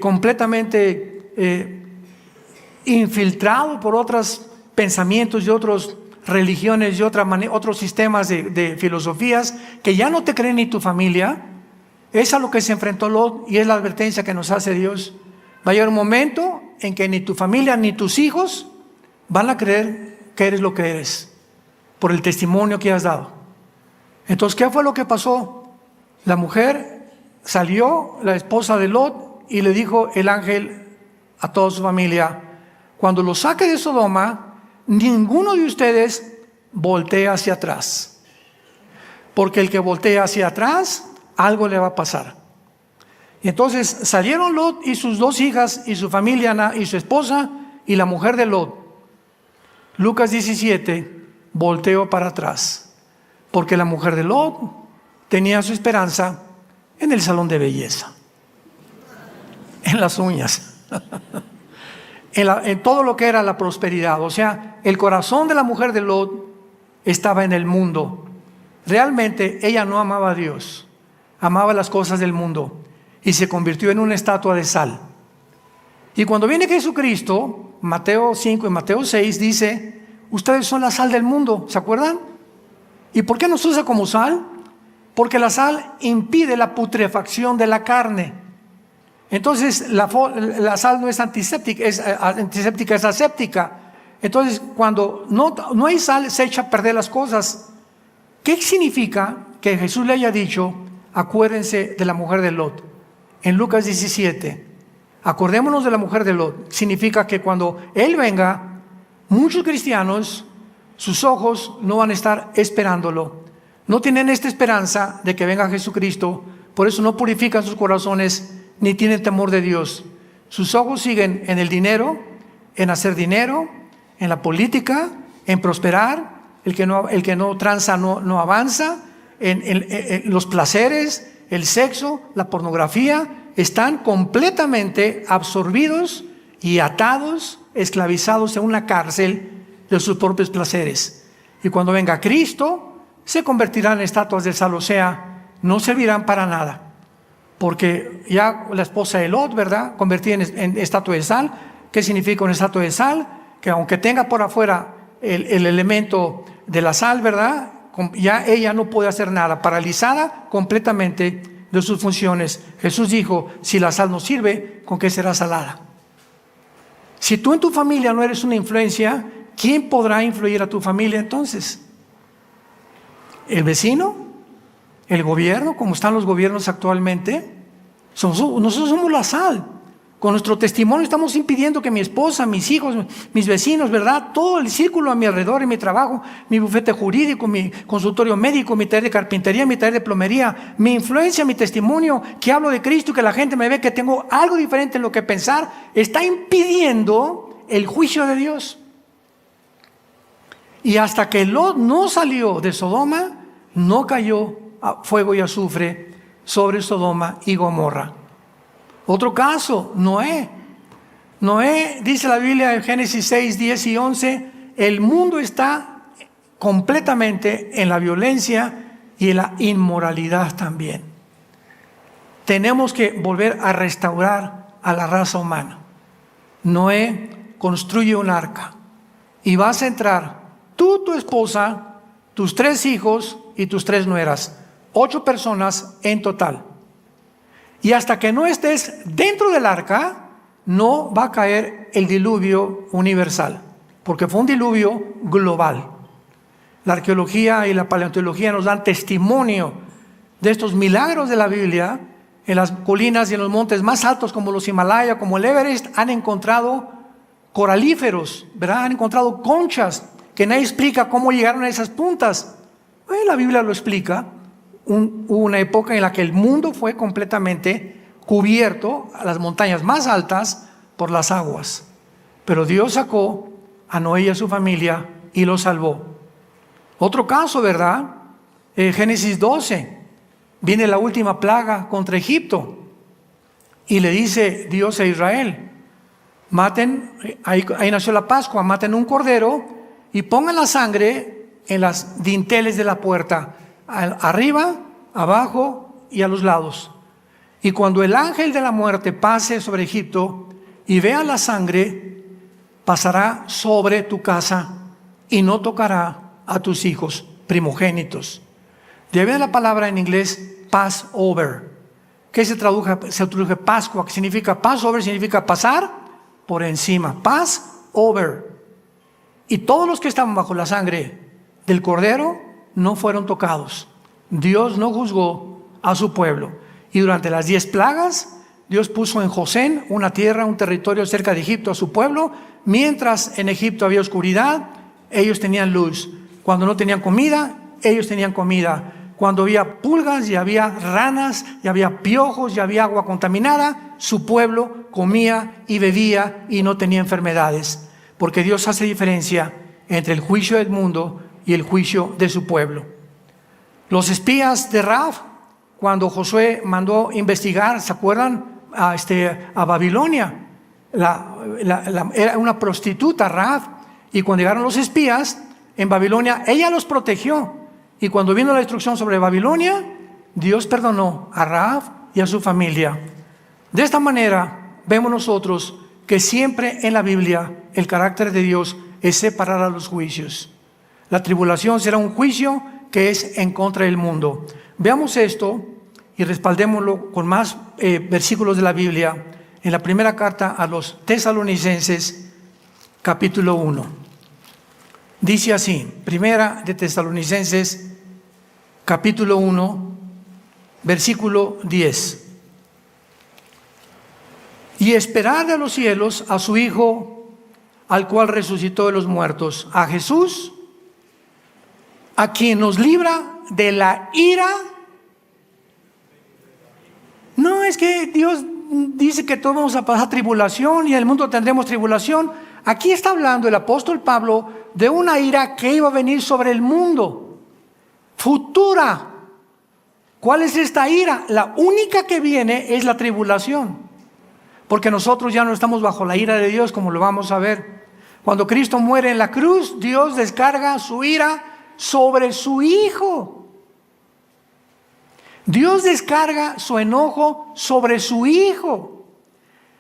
completamente infiltrado por otros pensamientos y otras religiones y otros sistemas de filosofías que ya no te creen ni tu familia? Es a lo que se enfrentó Lot y es la advertencia que nos hace Dios. Va a llegar un momento en que ni tu familia ni tus hijos van a creer que eres lo que eres por el testimonio que has dado. Entonces, ¿qué fue lo que pasó? La mujer salió, la esposa de Lot, y le dijo el ángel a toda su familia, cuando los saque de Sodoma, ninguno de ustedes voltee hacia atrás, porque el que voltea hacia atrás, algo le va a pasar. Y entonces salieron Lot y sus dos hijas y su familia y su esposa y la mujer de Lot. Lucas 17, volteó para atrás, porque la mujer de Lot tenía su esperanza en el salón de belleza, en las uñas, en todo lo que era la prosperidad. O sea, el corazón de la mujer de Lot estaba en el mundo. Realmente ella no amaba a Dios, amaba las cosas del mundo y se convirtió en una estatua de sal. Y cuando viene Jesucristo, Mateo 5 y Mateo 6 dice, ustedes son la sal del mundo, ¿se acuerdan? ¿Y por qué nos usa como sal? Porque la sal impide la putrefacción de la carne. Entonces la sal no es antiséptica, es aséptica. Entonces cuando no hay sal, se echa a perder las cosas. ¿Qué significa que Jesús le haya dicho, acuérdense de la mujer de Lot? En Lucas 17, acordémonos de la mujer de Lot. Significa que cuando Él venga, muchos cristianos, sus ojos no van a estar esperándolo. No tienen esta esperanza de que venga Jesucristo, por eso no purifican sus corazones ni tienen temor de Dios. Sus ojos siguen en el dinero, en hacer dinero, en la política, en prosperar. El que no tranza no avanza. En los placeres, el sexo, la pornografía, están completamente absorbidos y atados, esclavizados en una cárcel de sus propios placeres. Y cuando venga Cristo, se convertirán en estatuas de sal, o sea, no servirán para nada. Porque ya la esposa de Lot, ¿verdad?, convertida en estatua de sal. ¿Qué significa una estatua de sal? Que aunque tenga por afuera el elemento de la sal, ¿verdad?, ya ella no puede hacer nada, paralizada completamente de sus funciones. Jesús dijo, si la sal no sirve, ¿con qué será salada? Si tú en tu familia no eres una influencia, ¿quién podrá influir a tu familia entonces? ¿El vecino? ¿El gobierno? ¿Cómo están los gobiernos actualmente? Nosotros somos la sal. Con nuestro testimonio estamos impidiendo que mi esposa, mis hijos, mis vecinos, ¿verdad?, todo el círculo a mi alrededor, en mi trabajo, mi bufete jurídico, mi consultorio médico, mi taller de carpintería, mi taller de plomería, mi influencia, mi testimonio, que hablo de Cristo y que la gente me ve que tengo algo diferente en lo que pensar, está impidiendo el juicio de Dios. Y hasta que Lot no salió de Sodoma, no cayó a fuego y azufre sobre Sodoma y Gomorra. Otro caso, Noé. Noé, dice la Biblia en Génesis 6, 10 y 11, el mundo está completamente en la violencia y en la inmoralidad también. Tenemos que volver a restaurar a la raza humana. Noé construye un arca y vas a entrar tú, tu esposa, tus 3 hijos y tus 3 nueras. 8 personas en total. Y hasta que no estés dentro del arca, no va a caer el diluvio universal, porque fue un diluvio global. La arqueología y la paleontología nos dan testimonio de estos milagros de la Biblia. En las colinas y en los montes más altos como los Himalaya, como el Everest, han encontrado coralíferos, ¿verdad? Han encontrado conchas que nadie explica cómo llegaron a esas puntas. La Biblia lo explica. Hubo una época en la que el mundo fue completamente cubierto, a las montañas más altas, por las aguas. Pero Dios sacó a Noé y a su familia y los salvó. Otro caso, ¿verdad? Génesis 12. Viene la última plaga contra Egipto. Y le dice Dios a Israel: maten, ahí nació la Pascua, maten un cordero y pongan la sangre en las dinteles de la puerta, arriba, abajo y a los lados. Y cuando el ángel de la muerte pase sobre Egipto y vea la sangre, pasará sobre tu casa y no tocará a tus hijos primogénitos. De ahí viene la palabra en inglés Passover, que se traduce Pascua, que significa Passover, significa pasar por encima. Passover. Y todos los que estaban bajo la sangre del cordero no fueron tocados. Dios no juzgó a su pueblo. Y durante las 10 plagas, Dios puso en Gosén, una tierra, un territorio cerca de Egipto, a su pueblo. Mientras en Egipto había oscuridad, ellos tenían luz. Cuando no tenían comida, ellos tenían comida. Cuando había pulgas y había ranas y había piojos y había agua contaminada, su pueblo comía y bebía y no tenía enfermedades. Porque Dios hace diferencia entre el juicio del mundo y el juicio de su pueblo. Los espías de Rahab, cuando Josué mandó investigar, ¿se acuerdan? A Babilonia. Era una prostituta Rahab, y cuando llegaron los espías en Babilonia, ella los protegió. Y cuando vino la destrucción sobre Babilonia, Dios perdonó a Rahab y a su familia. De esta manera vemos nosotros que siempre en la Biblia el carácter de Dios es separar a los juicios. La tribulación será un juicio que es en contra del mundo. Veamos esto y respaldémoslo con más versículos de la Biblia en la primera carta a los Tesalonicenses, capítulo 1. Dice así, primera de Tesalonicenses, capítulo 1, versículo 10. Y esperar de los cielos a su Hijo, al cual resucitó de los muertos, a Jesús, a quien nos libra de la ira. No es que Dios dice que todos vamos a pasar tribulación y en el mundo tendremos tribulación. Aquí está hablando el apóstol Pablo de una ira que iba a venir sobre el mundo, futura. ¿Cuál es esta ira? La única que viene es la tribulación, porque nosotros ya no estamos bajo la ira de Dios, como lo vamos a ver. Cuando Cristo muere en la cruz, Dios descarga su ira sobre su Hijo. Dios descarga su enojo sobre su Hijo.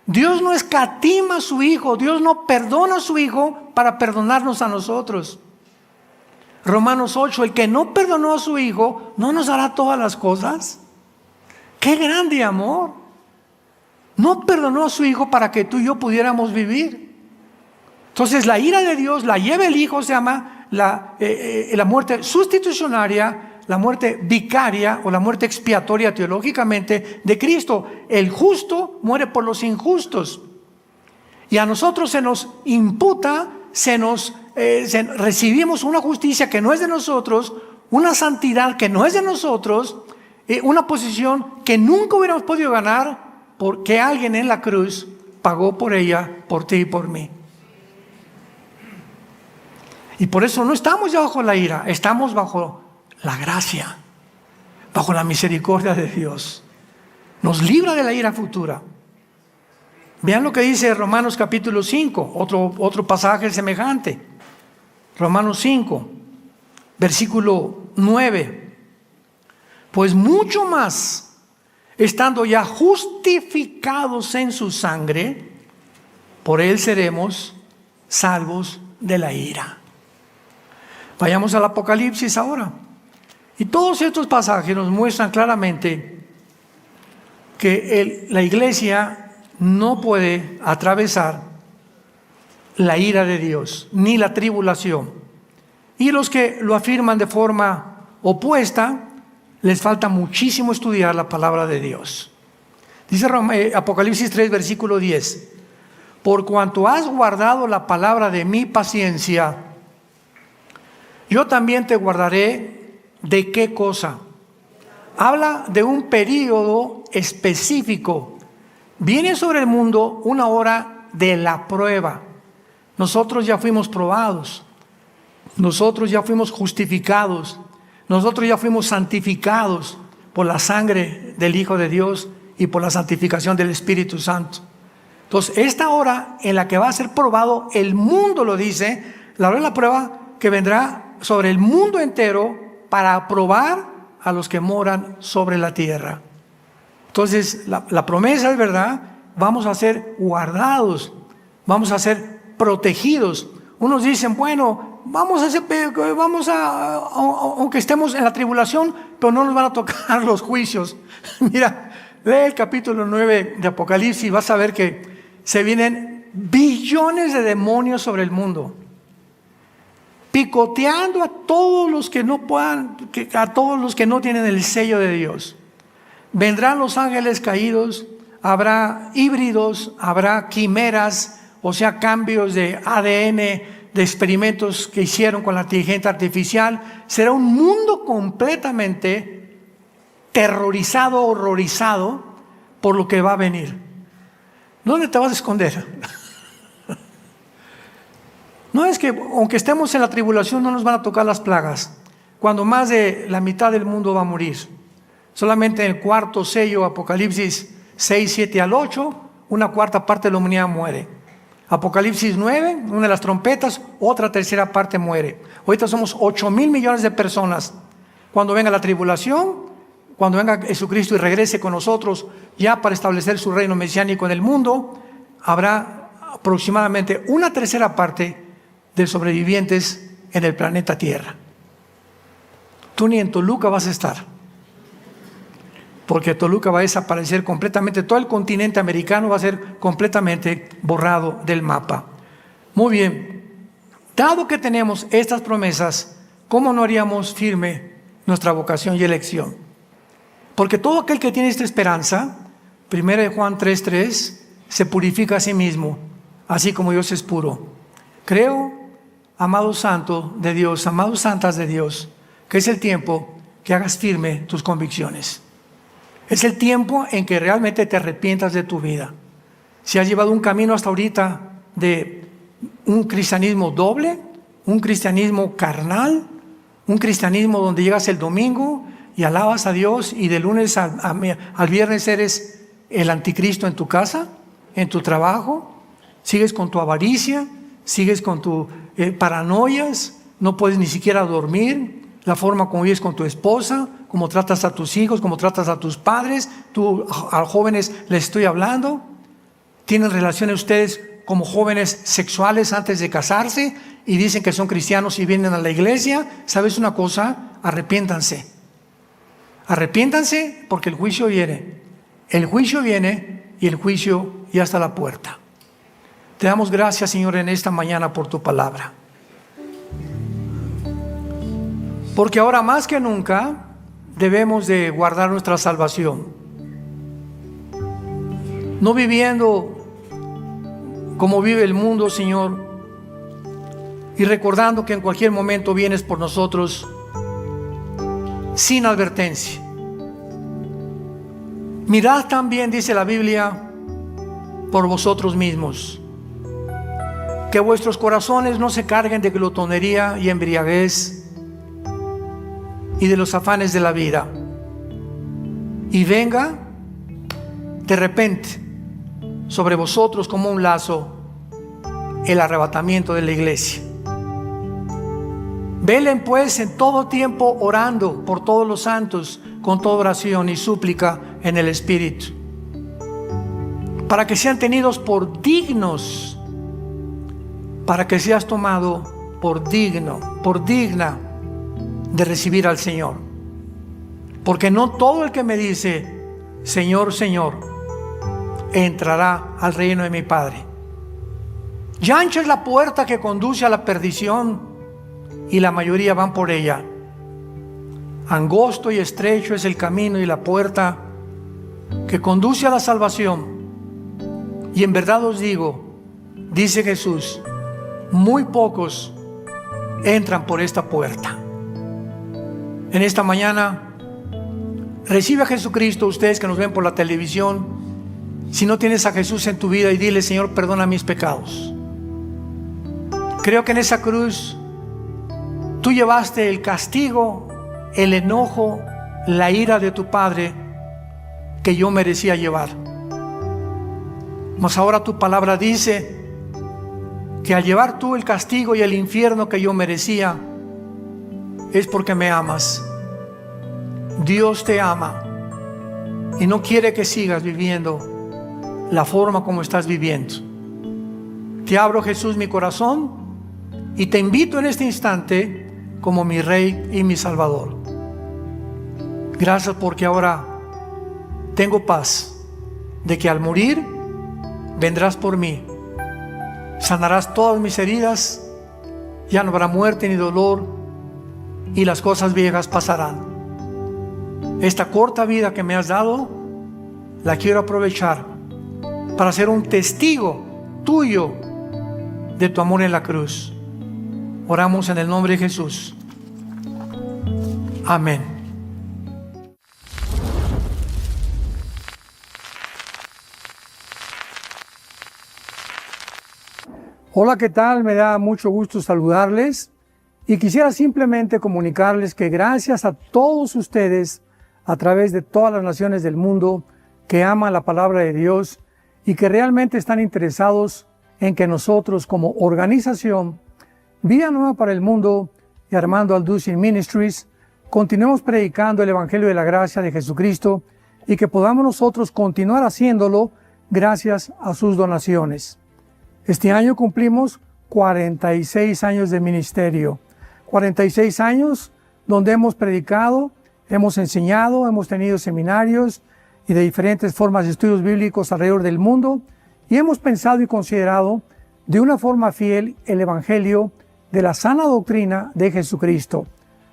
Dios no escatima a su Hijo, Dios no perdona a su Hijo para perdonarnos a nosotros. Romanos 8, el que no perdonó a su Hijo, ¿no nos hará todas las cosas? ¡Qué grande amor! No perdonó a su Hijo para que tú y yo pudiéramos vivir. Entonces la ira de Dios la lleva el Hijo, se llama la muerte sustitucionaria, la muerte vicaria o la muerte expiatoria teológicamente de Cristo. El justo muere por los injustos. Y a nosotros se nos imputa, recibimos una justicia que no es de nosotros, una santidad que no es de nosotros, una posición que nunca hubiéramos podido ganar porque alguien en la cruz pagó por ella, por ti y por mí. Y por eso no estamos ya bajo la ira, estamos bajo la gracia, bajo la misericordia de Dios. Nos libra de la ira futura. Vean lo que dice Romanos capítulo 5, otro pasaje semejante. Romanos 5, versículo 9. Pues mucho más, estando ya justificados en su sangre, por él seremos salvos de la ira. Vayamos al Apocalipsis ahora. Y todos estos pasajes nos muestran claramente que la iglesia no puede atravesar la ira de Dios, ni la tribulación. Y los que lo afirman de forma opuesta, les falta muchísimo estudiar la palabra de Dios. Dice Apocalipsis 3, versículo 10. Por cuanto has guardado la palabra de mi paciencia, yo también te guardaré. ¿De qué cosa? Habla de un periodo específico. Viene sobre el mundo una hora de la prueba. Nosotros ya fuimos probados. Nosotros ya fuimos justificados. Nosotros ya fuimos santificados por la sangre del Hijo de Dios y por la santificación del Espíritu Santo. Entonces, esta hora en la que va a ser probado, el mundo lo dice, la hora de la prueba que vendrá sobre el mundo entero para probar a los que moran sobre la tierra. Entonces, la promesa es verdad, vamos a ser guardados, vamos a ser protegidos. Unos dicen, bueno, aunque estemos en la tribulación, pero no nos van a tocar los juicios. Mira, lee el capítulo 9 de Apocalipsis y vas a ver que se vienen billones de demonios sobre el mundo, picoteando a todos los que no puedan, a todos los que no tienen el sello de Dios. Vendrán los ángeles caídos, habrá híbridos, habrá quimeras, o sea, cambios de ADN, de experimentos que hicieron con la inteligencia artificial. Será un mundo completamente terrorizado, horrorizado por lo que va a venir. ¿Dónde te vas a esconder? No es que aunque estemos en la tribulación no nos van a tocar las plagas, cuando más de la mitad del mundo va a morir. Solamente en el cuarto sello, Apocalipsis 6, 7 al 8, una cuarta parte de la humanidad muere. Apocalipsis 9, una de las trompetas, otra tercera parte muere. Ahorita somos 8,000 millones de personas. Cuando venga la tribulación, cuando venga Jesucristo y regrese con nosotros ya para establecer su reino mesiánico en el mundo, habrá aproximadamente una tercera parte de sobrevivientes en el planeta Tierra. Tú ni en Toluca vas a estar, porque Toluca va a desaparecer completamente. Todo el continente americano va a ser completamente borrado del mapa. Muy bien, dado que tenemos estas promesas, ¿cómo no haríamos firme nuestra vocación y elección? Porque todo aquel que tiene esta esperanza, 1 Juan 3:3, se purifica a sí mismo, así como Dios es puro. Creo, amado santo de Dios, amados santas de Dios, que es el tiempo que hagas firme tus convicciones. Es el tiempo en que realmente te arrepientas de tu vida. Si has llevado un camino hasta ahorita de un cristianismo doble, un cristianismo carnal, un cristianismo donde llegas el domingo y alabas a Dios y de lunes al viernes eres el anticristo en tu casa, en tu trabajo, sigues con tu avaricia, sigues con tus paranoias, no puedes ni siquiera dormir, la forma como vives con tu esposa, cómo tratas a tus hijos, cómo tratas a tus padres. Tú a jóvenes les estoy hablando, tienen relaciones ustedes como jóvenes sexuales antes de casarse y dicen que son cristianos y vienen a la iglesia. ¿Sabes una cosa? Arrepiéntanse. Arrepiéntanse porque el juicio viene. El juicio viene y el juicio ya está a la puerta. Te damos gracias, Señor, en esta mañana por tu palabra. Porque ahora más que nunca debemos de guardar nuestra salvación. No viviendo como vive el mundo, Señor, y recordando que en cualquier momento vienes por nosotros sin advertencia. Mirad también, dice la Biblia, por vosotros mismos, que vuestros corazones no se carguen de glotonería y embriaguez y de los afanes de la vida, y venga de repente sobre vosotros como un lazo el arrebatamiento de la iglesia. Velen pues en todo tiempo orando por todos los santos con toda oración y súplica en el Espíritu, para que sean tenidos por dignos, para que seas tomado por digna de recibir al Señor. Porque no todo el que me dice, Señor, Señor, entrará al reino de mi Padre. Ya ancha es la puerta que conduce a la perdición, y la mayoría van por ella. Angosto y estrecho es el camino y la puerta que conduce a la salvación. Y en verdad os digo, dice Jesús, muy pocos entran por esta puerta. En esta mañana, recibe a Jesucristo. Ustedes que nos ven por la televisión, si no tienes a Jesús en tu vida, y dile, Señor, perdona mis pecados. Creo que en esa cruz tú llevaste el castigo, el enojo, la ira de tu Padre que yo merecía llevar. Mas ahora tu palabra dice que al llevar tú el castigo y el infierno que yo merecía, es porque me amas. Dios te ama y no quiere que sigas viviendo la forma como estás viviendo. Te abro, Jesús, mi corazón, y te invito en este instante como mi Rey y mi Salvador. Gracias porque ahora tengo paz de que al morir vendrás por mí, sanarás todas mis heridas, ya no habrá muerte ni dolor, y las cosas viejas pasarán. Esta corta vida que me has dado, la quiero aprovechar para ser un testigo tuyo de tu amor en la cruz. Oramos en el nombre de Jesús. Amén. Hola, ¿qué tal? Me da mucho gusto saludarles y quisiera simplemente comunicarles que gracias a todos ustedes a través de todas las naciones del mundo que aman la palabra de Dios y que realmente están interesados en que nosotros como organización Vida Nueva para el Mundo y Armando Alducin Ministries continuemos predicando el Evangelio de la Gracia de Jesucristo y que podamos nosotros continuar haciéndolo gracias a sus donaciones. Este año cumplimos 46 años de ministerio, 46 años donde hemos predicado, hemos enseñado, hemos tenido seminarios y de diferentes formas de estudios bíblicos alrededor del mundo, y hemos pensado y considerado de una forma fiel el Evangelio de la sana doctrina de Jesucristo.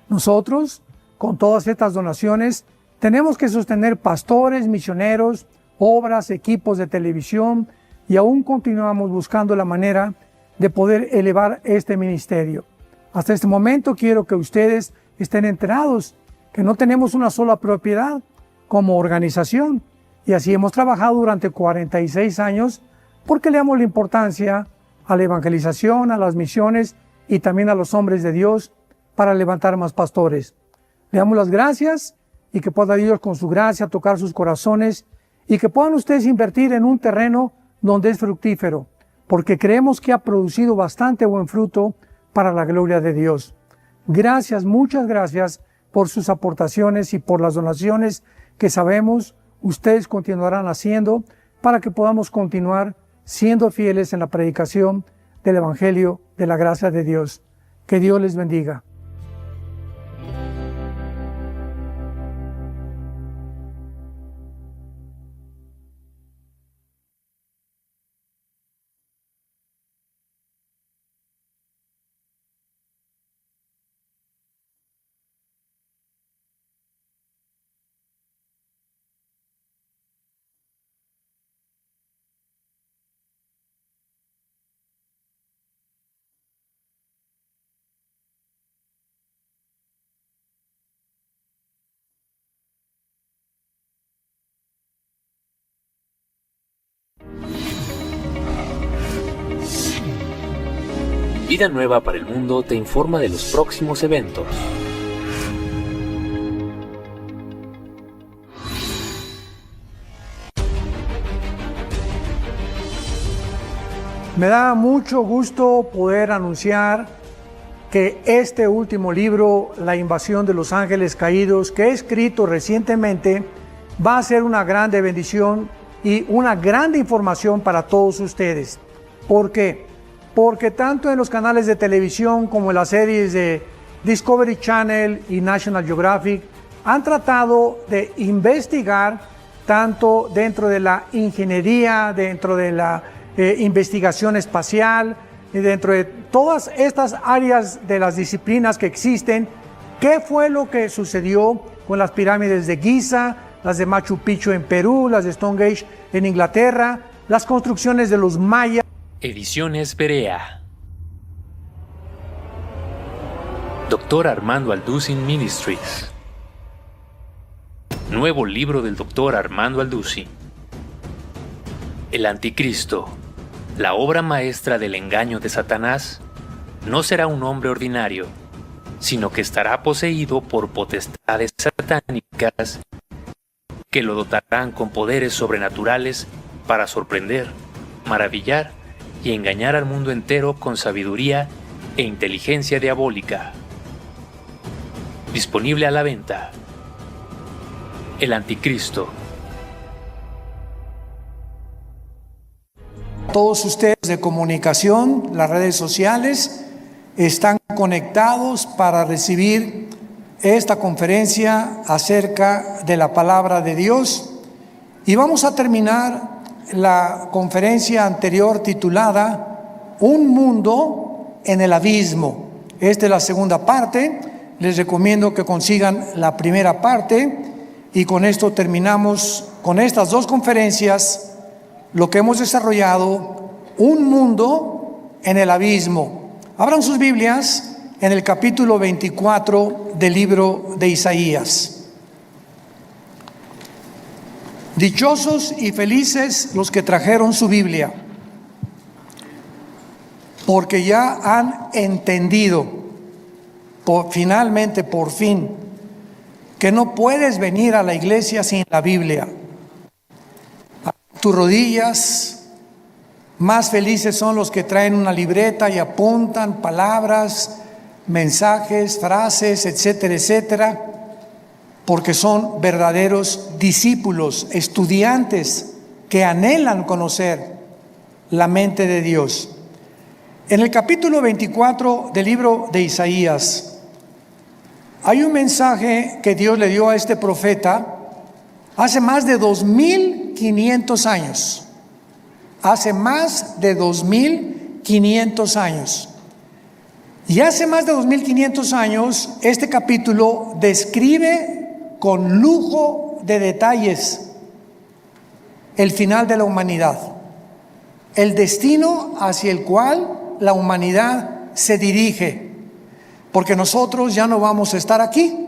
Nosotros, con todas estas donaciones, tenemos que sostener pastores, misioneros, obras, equipos de televisión, y aún continuamos buscando la manera de poder elevar este ministerio. Hasta este momento quiero que ustedes estén enterados que no tenemos una sola propiedad como organización, y así hemos trabajado durante 46 años porque le damos la importancia a la evangelización, a las misiones y también a los hombres de Dios para levantar más pastores. Le damos las gracias y que pueda Dios con su gracia tocar sus corazones y que puedan ustedes invertir en un terreno donde es fructífero, porque creemos que ha producido bastante buen fruto para la gloria de Dios. Gracias, muchas gracias por sus aportaciones y por las donaciones que sabemos ustedes continuarán haciendo para que podamos continuar siendo fieles en la predicación del Evangelio de la gracia de Dios. Que Dios les bendiga. Vida Nueva para el Mundo te informa de los próximos eventos. Me da mucho gusto poder anunciar que este último libro, La invasión de los ángeles caídos, que he escrito recientemente, va a ser una grande bendición y una grande información para todos ustedes. ¿Por qué? porque tanto en los canales de televisión como en las series de Discovery Channel y National Geographic han tratado de investigar tanto dentro de la ingeniería, dentro de la investigación espacial y dentro de todas estas áreas de las disciplinas que existen, qué fue lo que sucedió con las pirámides de Giza, las de Machu Picchu en Perú, las de Stonehenge en Inglaterra, las construcciones de los mayas. Ediciones Berea. Dr. Armando Alducin Ministries. Nuevo libro del Dr. Armando Alducin. El Anticristo, la obra maestra del engaño de Satanás, no será un hombre ordinario, sino que estará poseído por potestades satánicas que lo dotarán con poderes sobrenaturales para sorprender, maravillar y engañar al mundo entero con sabiduría e inteligencia diabólica. Disponible a la venta. El Anticristo. Todos ustedes de comunicación, las redes sociales, están conectados para recibir esta conferencia acerca de la palabra de Dios. Y vamos a terminar la conferencia anterior titulada Un mundo en el abismo. Esta es la segunda parte. Les recomiendo que consigan la primera parte y con esto terminamos con estas dos conferencias lo que hemos desarrollado, Un mundo en el abismo. Abran sus Biblias en el capítulo 24 del libro de Isaías. Dichosos y felices los que trajeron su Biblia, porque ya han entendido, finalmente, por fin, que no puedes venir a la iglesia sin la Biblia. Tus rodillas, más felices son los que traen una libreta y apuntan palabras, mensajes, frases, etcétera, etcétera, porque son verdaderos discípulos, estudiantes que anhelan conocer la mente de Dios. En el capítulo 24 del libro de Isaías hay un mensaje que Dios le dio a este profeta hace más de 2500 años. Hace más de 2500 años. Y hace más de 2500 años, este capítulo describe con lujo de detalles el final de la humanidad, el destino hacia el cual la humanidad se dirige, porque nosotros ya no vamos a estar aquí.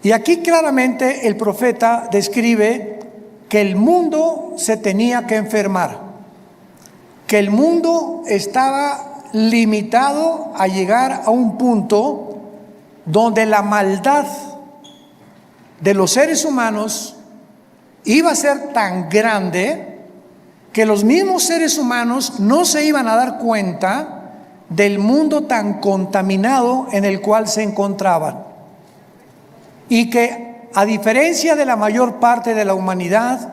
Y aquí claramente el profeta describe que el mundo se tenía que enfermar, que el mundo estaba limitado a llegar a un punto donde la maldad de los seres humanos iba a ser tan grande que los mismos seres humanos no se iban a dar cuenta del mundo tan contaminado en el cual se encontraban. Y que, a diferencia de la mayor parte de la humanidad,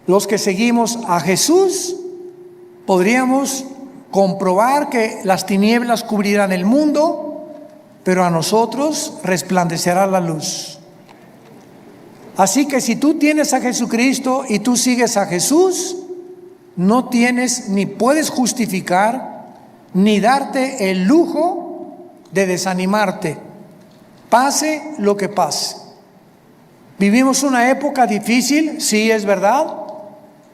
los que seguimos a Jesús, podríamos comprobar que las tinieblas cubrirán el mundo, pero a nosotros resplandecerá la luz. Así que si tú tienes a Jesucristo y tú sigues a Jesús, no tienes ni puedes justificar ni darte el lujo de desanimarte, pase lo que pase. Vivimos una época difícil, sí es verdad,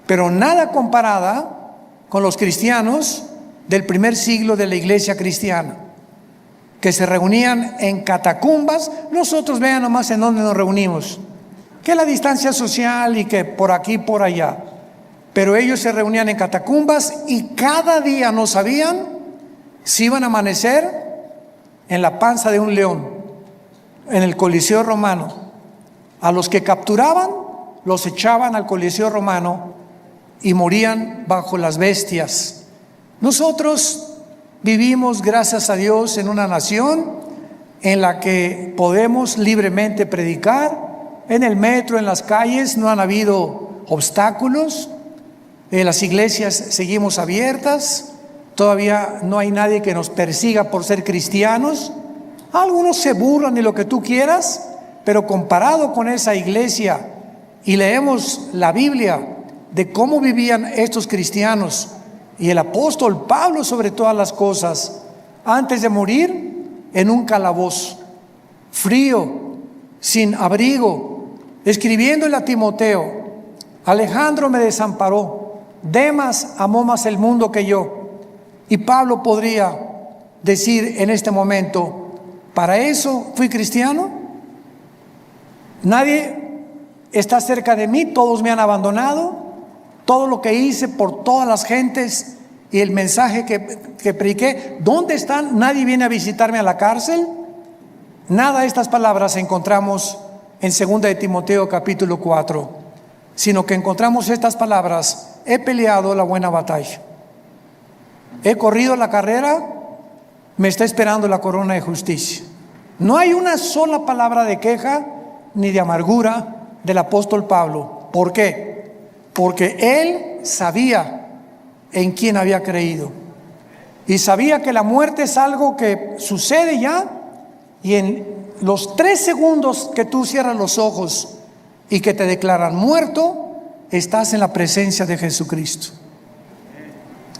pero nada comparada con los cristianos del primer siglo de la iglesia cristiana, que se reunían en catacumbas. Nosotros vean nomás en dónde nos reunimos, que la distancia social y que por aquí, por allá, pero ellos se reunían en catacumbas y cada día no sabían si iban a amanecer en la panza de un león, en el Coliseo romano. A los que capturaban los echaban al Coliseo romano y morían bajo las bestias. Nosotros vivimos, gracias a Dios, en una nación en la que podemos libremente predicar. En el metro, en las calles, no han habido obstáculos. Las iglesias seguimos abiertas. todavía no hay nadie que nos persiga por ser cristianos. Algunos se burlan de lo que tú quieras, pero comparado con esa iglesia, y leemos la Biblia de cómo vivían estos cristianos, y el apóstol Pablo sobre todas las cosas, antes de morir en un calabozo, frío, sin abrigo, escribiéndole a Timoteo: Alejandro me desamparó, Demas amó más el mundo que yo. Y Pablo podría decir en este momento: ¿para eso fui cristiano? Nadie está cerca de mí, todos me han abandonado. Todo lo que hice por todas las gentes y el mensaje que prediqué, ¿dónde están? Nadie viene a visitarme a la cárcel. Nada de estas palabras encontramos en 2 de Timoteo capítulo 4, sino que encontramos estas palabras: he peleado la buena batalla, he corrido la carrera, me está esperando la corona de justicia. No hay una sola palabra de queja ni de amargura del apóstol Pablo. ¿Por qué? Porque él sabía en quién había creído, y sabía que la muerte es algo que sucede ya, y en los 3 segundos que tú cierras los ojos y que te declaran muerto, estás en la presencia de Jesucristo.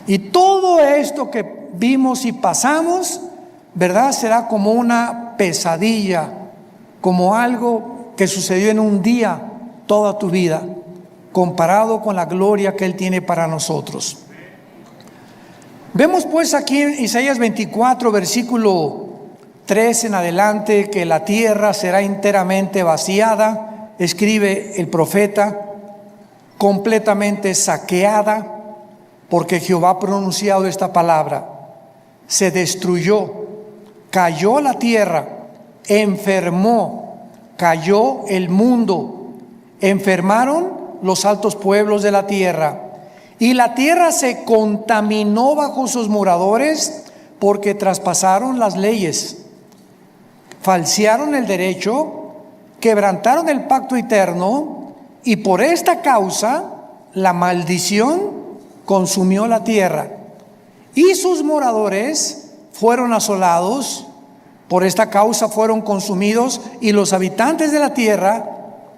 Y todo esto que vimos y pasamos, ¿verdad?, será como una pesadilla, como algo que sucedió en un día toda tu vida, comparado con la gloria que Él tiene para nosotros. Vemos pues aquí en Isaías 24, versículo 3 en adelante, que la tierra será enteramente vaciada, escribe el profeta, completamente saqueada, porque Jehová ha pronunciado esta palabra: se destruyó, cayó la tierra, enfermó, cayó el mundo, enfermaron los altos pueblos de la tierra, y la tierra se contaminó bajo sus moradores, porque traspasaron las leyes, falsearon el derecho, quebrantaron el pacto eterno, y por esta causa la maldición consumió la tierra, y sus moradores fueron asolados. Por esta causa fueron consumidos, y los habitantes de la tierra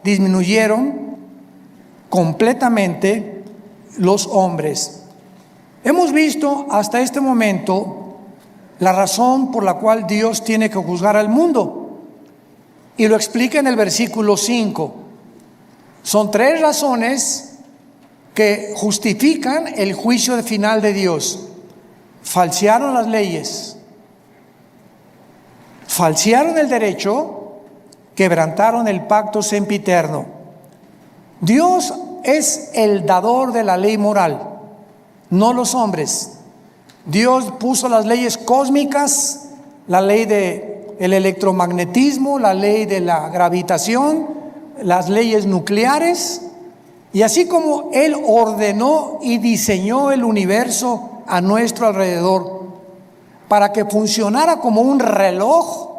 disminuyeron completamente los hombres. Hemos visto hasta este momento la razón por la cual Dios tiene que juzgar al mundo, y lo explica en el versículo 5. Son 3 razones que justifican el juicio final de Dios: falsearon las leyes, falsearon el derecho, quebrantaron el pacto sempiterno. Dios es el dador de la ley moral, no los hombres. Dios puso las leyes cósmicas, la ley del electromagnetismo, la ley de la gravitación, las leyes nucleares, y así como Él ordenó y diseñó el universo a nuestro alrededor para que funcionara como un reloj,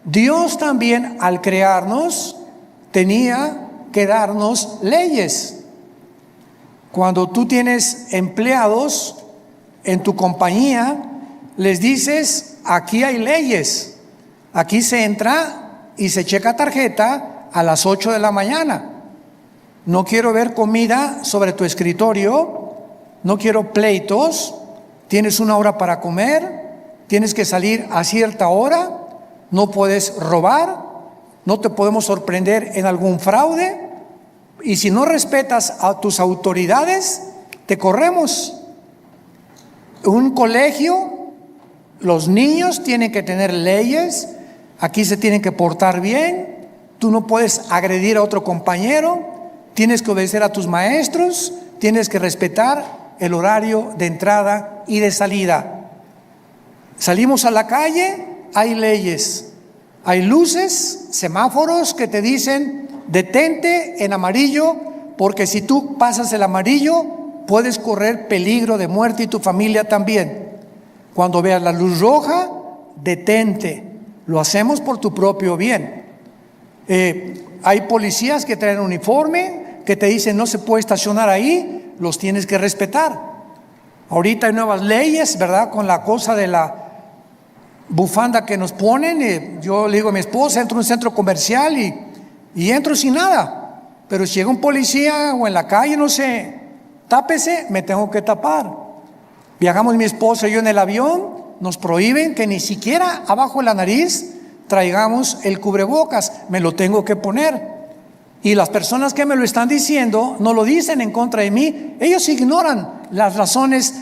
Dios también, al crearnos, tenía que darnos leyes. Cuando tú tienes empleados en tu compañía, les dices: aquí hay leyes, aquí se entra y se checa tarjeta a las 8 de la mañana. No quiero ver comida sobre tu escritorio, no quiero pleitos, tienes 1 hora para comer, tienes que salir a cierta hora, no puedes robar, no te podemos sorprender en algún fraude, y si no respetas a tus autoridades, te corremos. Un colegio, los niños tienen que tener leyes, aquí se tienen que portar bien, tú no puedes agredir a otro compañero, tienes que obedecer a tus maestros, tienes que respetar el horario de entrada y de salida. Salimos a la calle, hay leyes, hay luces, semáforos que te dicen: detente en amarillo, porque si tú pasas el amarillo puedes correr peligro de muerte, y tu familia también. Cuando veas la luz roja, detente. Lo hacemos por tu propio bien. Hay policías que traen uniforme, que te dicen: no se puede estacionar ahí, los tienes que respetar. Ahorita hay nuevas leyes, ¿verdad? Con la cosa de la bufanda que nos ponen. Yo le digo a mi esposa, entro a un centro comercial y entro sin nada. Pero si llega un policía o en la calle, no sé, tápese, me tengo que tapar. Viajamos mi esposa y yo en el avión, nos prohíben que ni siquiera abajo de la nariz traigamos el cubrebocas, me lo tengo que poner. Y las personas que me lo están diciendo no lo dicen en contra de mí, ellos ignoran las razones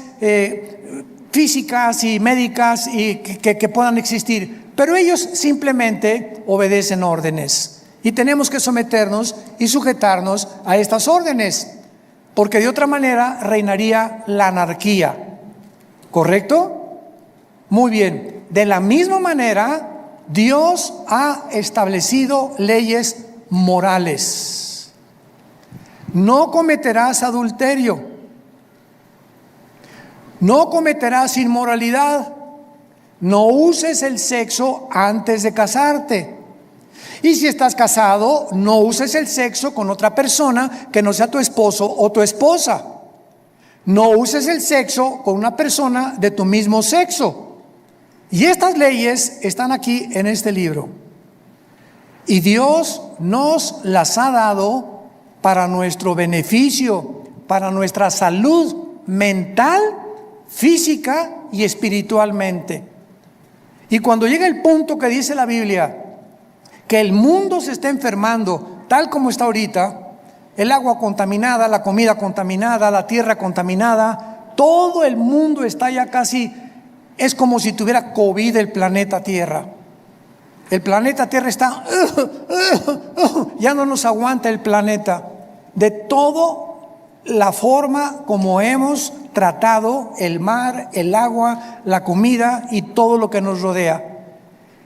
físicas y médicas y que puedan existir, pero ellos simplemente obedecen órdenes. Y tenemos que someternos y sujetarnos a estas órdenes, porque de otra manera reinaría la anarquía. ¿Correcto? Muy bien. De la misma manera, Dios ha establecido leyes morales. No cometerás adulterio. No cometerás inmoralidad. No uses el sexo antes de casarte. Y si estás casado, no uses el sexo con otra persona que no sea tu esposo o tu esposa. No uses el sexo con una persona de tu mismo sexo. Y estas leyes están aquí en este libro. Y Dios nos las ha dado para nuestro beneficio, para nuestra salud mental, física y espiritualmente. Y cuando llega el punto que dice la Biblia, que el mundo se está enfermando tal como está ahorita, el agua contaminada, la comida contaminada, la tierra contaminada, todo el mundo está ya casi, es como si tuviera COVID el planeta Tierra. El planeta Tierra está, ya no nos aguanta el planeta. De toda la forma como hemos tratado el mar, el agua, la comida y todo lo que nos rodea.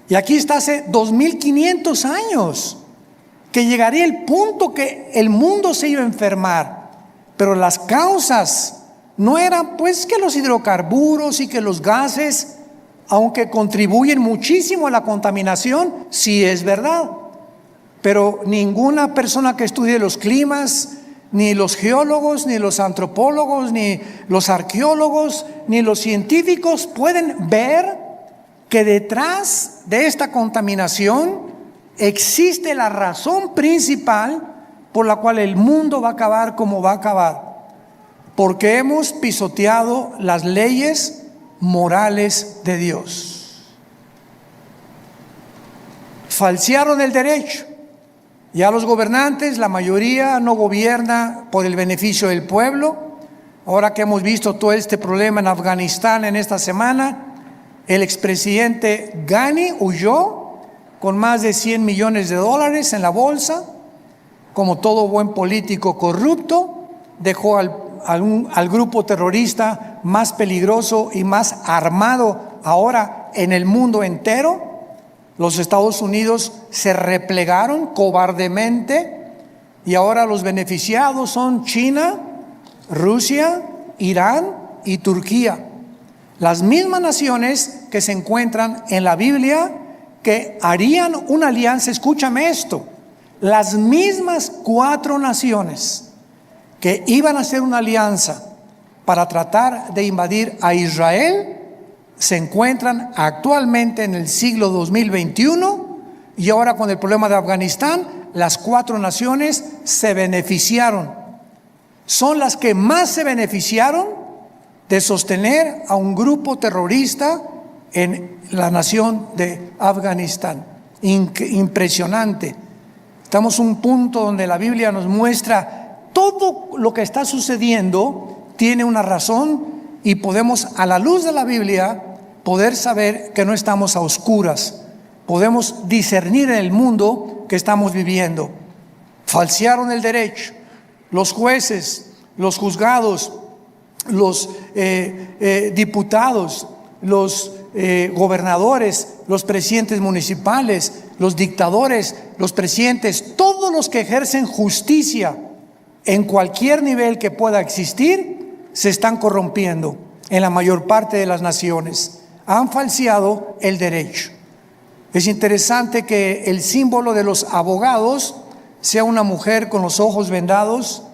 Y aquí está hace 2500 años que llegaría el punto que el mundo se iba a enfermar, pero las causas no eran pues que los hidrocarburos y que los gases, aunque contribuyen muchísimo a la contaminación, sí es verdad, pero ninguna persona que estudie los climas, ni los geólogos, ni los antropólogos, ni los arqueólogos, ni los científicos pueden ver que detrás de esta contaminación existe la razón principal por la cual el mundo va a acabar como va a acabar, porque hemos pisoteado las leyes morales de Dios. Falsearon el derecho. Ya los gobernantes, la mayoría no gobierna por el beneficio del pueblo. Ahora que hemos visto todo este problema en Afganistán en esta semana, el expresidente Ghani huyó con más de $100 millones en la bolsa. Como todo buen político corrupto, dejó al grupo terrorista más peligroso y más armado ahora en el mundo entero. Los Estados Unidos se replegaron cobardemente y ahora los beneficiados son China, Rusia, Irán y Turquía. Las mismas naciones que se encuentran en la Biblia que harían una alianza, escúchame esto, las mismas 4 naciones que iban a hacer una alianza para tratar de invadir a Israel, se encuentran actualmente en el siglo 2021 y ahora con el problema de Afganistán, las 4 naciones se beneficiaron. Son las que más se beneficiaron de sostener a un grupo terrorista en la nación de Afganistán. Impresionante. Estamos en un punto donde la Biblia nos muestra todo lo que está sucediendo tiene una razón y podemos, a la luz de la Biblia, poder saber que no estamos a oscuras. Podemos discernir en el mundo que estamos viviendo. Falsearon el derecho. Los jueces, los juzgados, los diputados, los gobernadores, los presidentes municipales, los dictadores, los presidentes, todos los que ejercen justicia en cualquier nivel que pueda existir, se están corrompiendo en la mayor parte de las naciones. Han falseado el derecho. Es interesante que el símbolo de los abogados sea una mujer con los ojos vendados,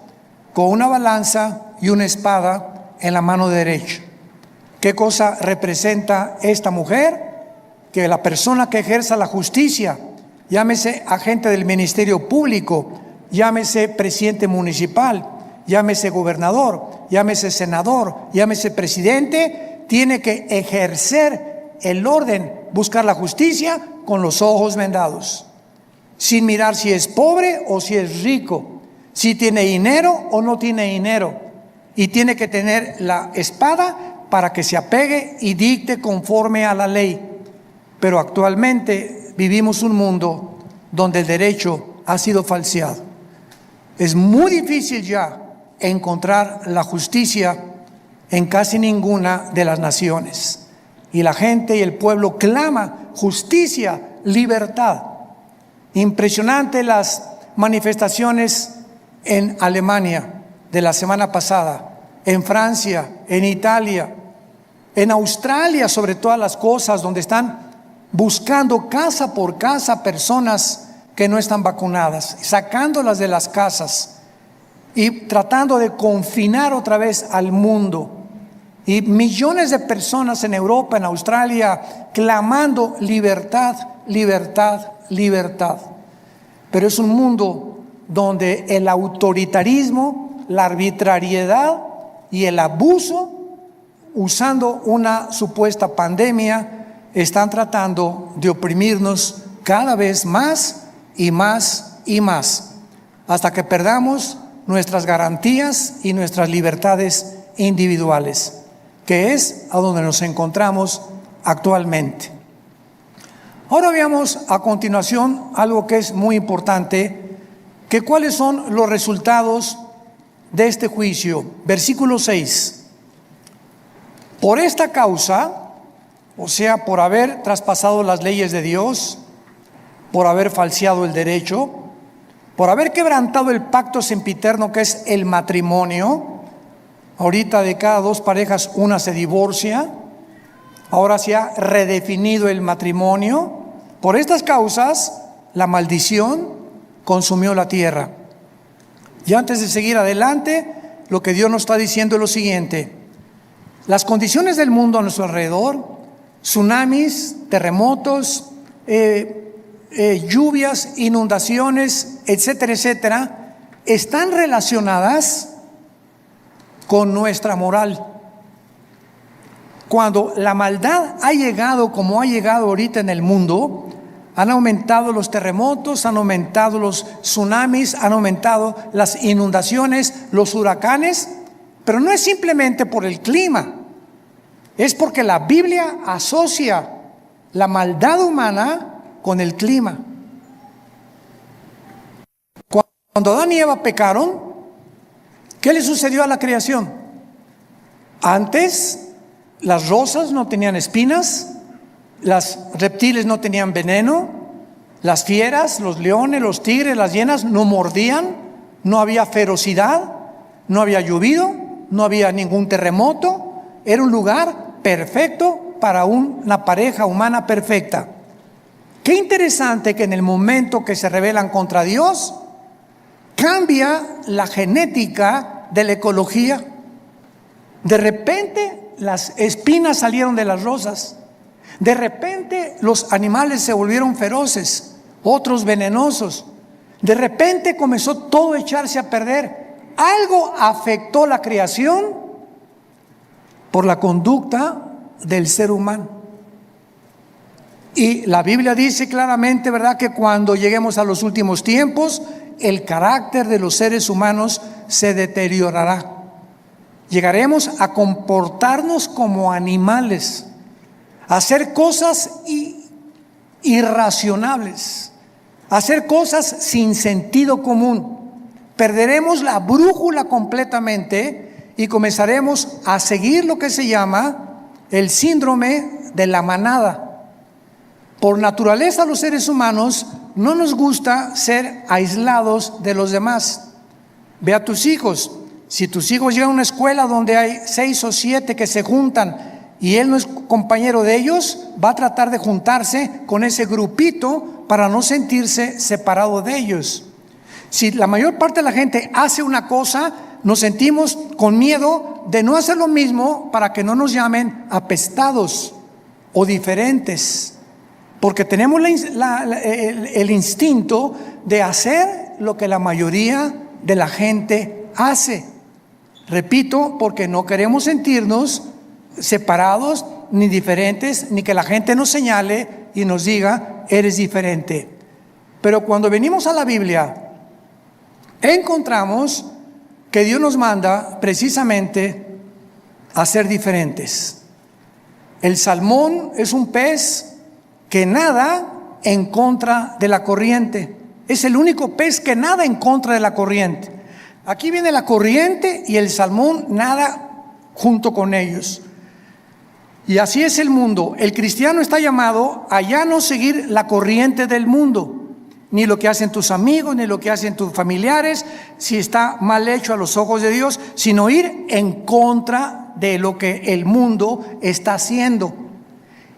con una balanza y una espada en la mano derecha. ¿Qué cosa representa esta mujer? Que la persona que ejerza la justicia, llámese agente del Ministerio Público, llámese presidente municipal, llámese gobernador, llámese senador, llámese presidente, tiene que ejercer el orden, buscar la justicia con los ojos vendados, sin mirar si es pobre o si es rico, si tiene dinero o no tiene dinero, y tiene que tener la espada para que se apegue y dicte conforme a la ley. Pero actualmente vivimos un mundo donde el derecho ha sido falseado. Es muy difícil ya encontrar la justicia en casi ninguna de las naciones. Y la gente y el pueblo clama justicia, libertad. Impresionante las manifestaciones en Alemania de la semana pasada, en Francia, en Italia, en Australia, sobre todas las cosas, donde están buscando casa por casa personas que no están vacunadas, sacándolas de las casas y tratando de confinar otra vez al mundo. Y millones de personas en Europa, en Australia, clamando libertad, libertad, libertad. Pero es un mundo donde el autoritarismo, la arbitrariedad y el abuso, usando una supuesta pandemia, están tratando de oprimirnos cada vez más y más y más, hasta que perdamos nuestras garantías y nuestras libertades individuales, que es a donde nos encontramos actualmente. Ahora veamos a continuación algo que es muy importante, que cuáles son los resultados de este juicio. Versículo 6. Por esta causa, o sea, por haber traspasado las leyes de Dios, por haber falseado el derecho, por haber quebrantado el pacto sempiterno que es el matrimonio. Ahorita de cada dos parejas una se divorcia, ahora se ha redefinido el matrimonio. Por estas causas, la maldición consumió la tierra. Y antes de seguir adelante, lo que Dios nos está diciendo es lo siguiente: las condiciones del mundo a nuestro alrededor, tsunamis, terremotos, lluvias, inundaciones, etcétera, etcétera, están relacionadas con nuestra moral. Cuando la maldad ha llegado como ha llegado ahorita en el mundo, han aumentado los terremotos, han aumentado los tsunamis, han aumentado las inundaciones, los huracanes, pero no es simplemente por el clima, es porque la Biblia asocia la maldad humana con el clima. Cuando Adán y Eva pecaron, ¿qué le sucedió a la creación? Antes, las rosas no tenían espinas, los reptiles no tenían veneno, las fieras, los leones, los tigres, las hienas no mordían, no había ferocidad, no había llovido, no había ningún terremoto. Era un lugar perfecto para una pareja humana perfecta. Qué interesante que en el momento que se rebelan contra Dios, cambia la genética de la ecología. De repente las espinas salieron de las rosas. De repente los animales se volvieron feroces, otros venenosos. De repente comenzó todo a echarse a perder. Algo afectó la creación por la conducta del ser humano. Y la Biblia dice claramente, ¿verdad?, que cuando lleguemos a los últimos tiempos, el carácter de los seres humanos se deteriorará. Llegaremos a comportarnos como animales, a hacer cosas irracionables, a hacer cosas sin sentido común. Perderemos la brújula completamente y comenzaremos a seguir lo que se llama el síndrome de la manada. Por naturaleza, los seres humanos no nos gusta ser aislados de los demás. Ve a tus hijos. Si tus hijos llegan a una escuela donde hay 6 o 7 que se juntan y él no es compañero de ellos, va a tratar de juntarse con ese grupito para no sentirse separado de ellos. Si la mayor parte de la gente hace una cosa, nos sentimos con miedo de no hacer lo mismo para que no nos llamen apestados o diferentes, porque tenemos el instinto de hacer lo que la mayoría de la gente hace. Repito, porque no queremos sentirnos separados ni diferentes, ni que la gente nos señale y nos diga, eres diferente. Pero cuando venimos a la Biblia, encontramos que Dios nos manda precisamente a ser diferentes. El salmón es un pez que nada en contra de la corriente. Es el único pez que nada en contra de la corriente. Aquí viene la corriente y el salmón nada junto con ellos. Y así es el mundo. El cristiano está llamado a ya no seguir la corriente del mundo, ni lo que hacen tus amigos, ni lo que hacen tus familiares, si está mal hecho a los ojos de Dios, sino ir en contra de lo que el mundo está haciendo.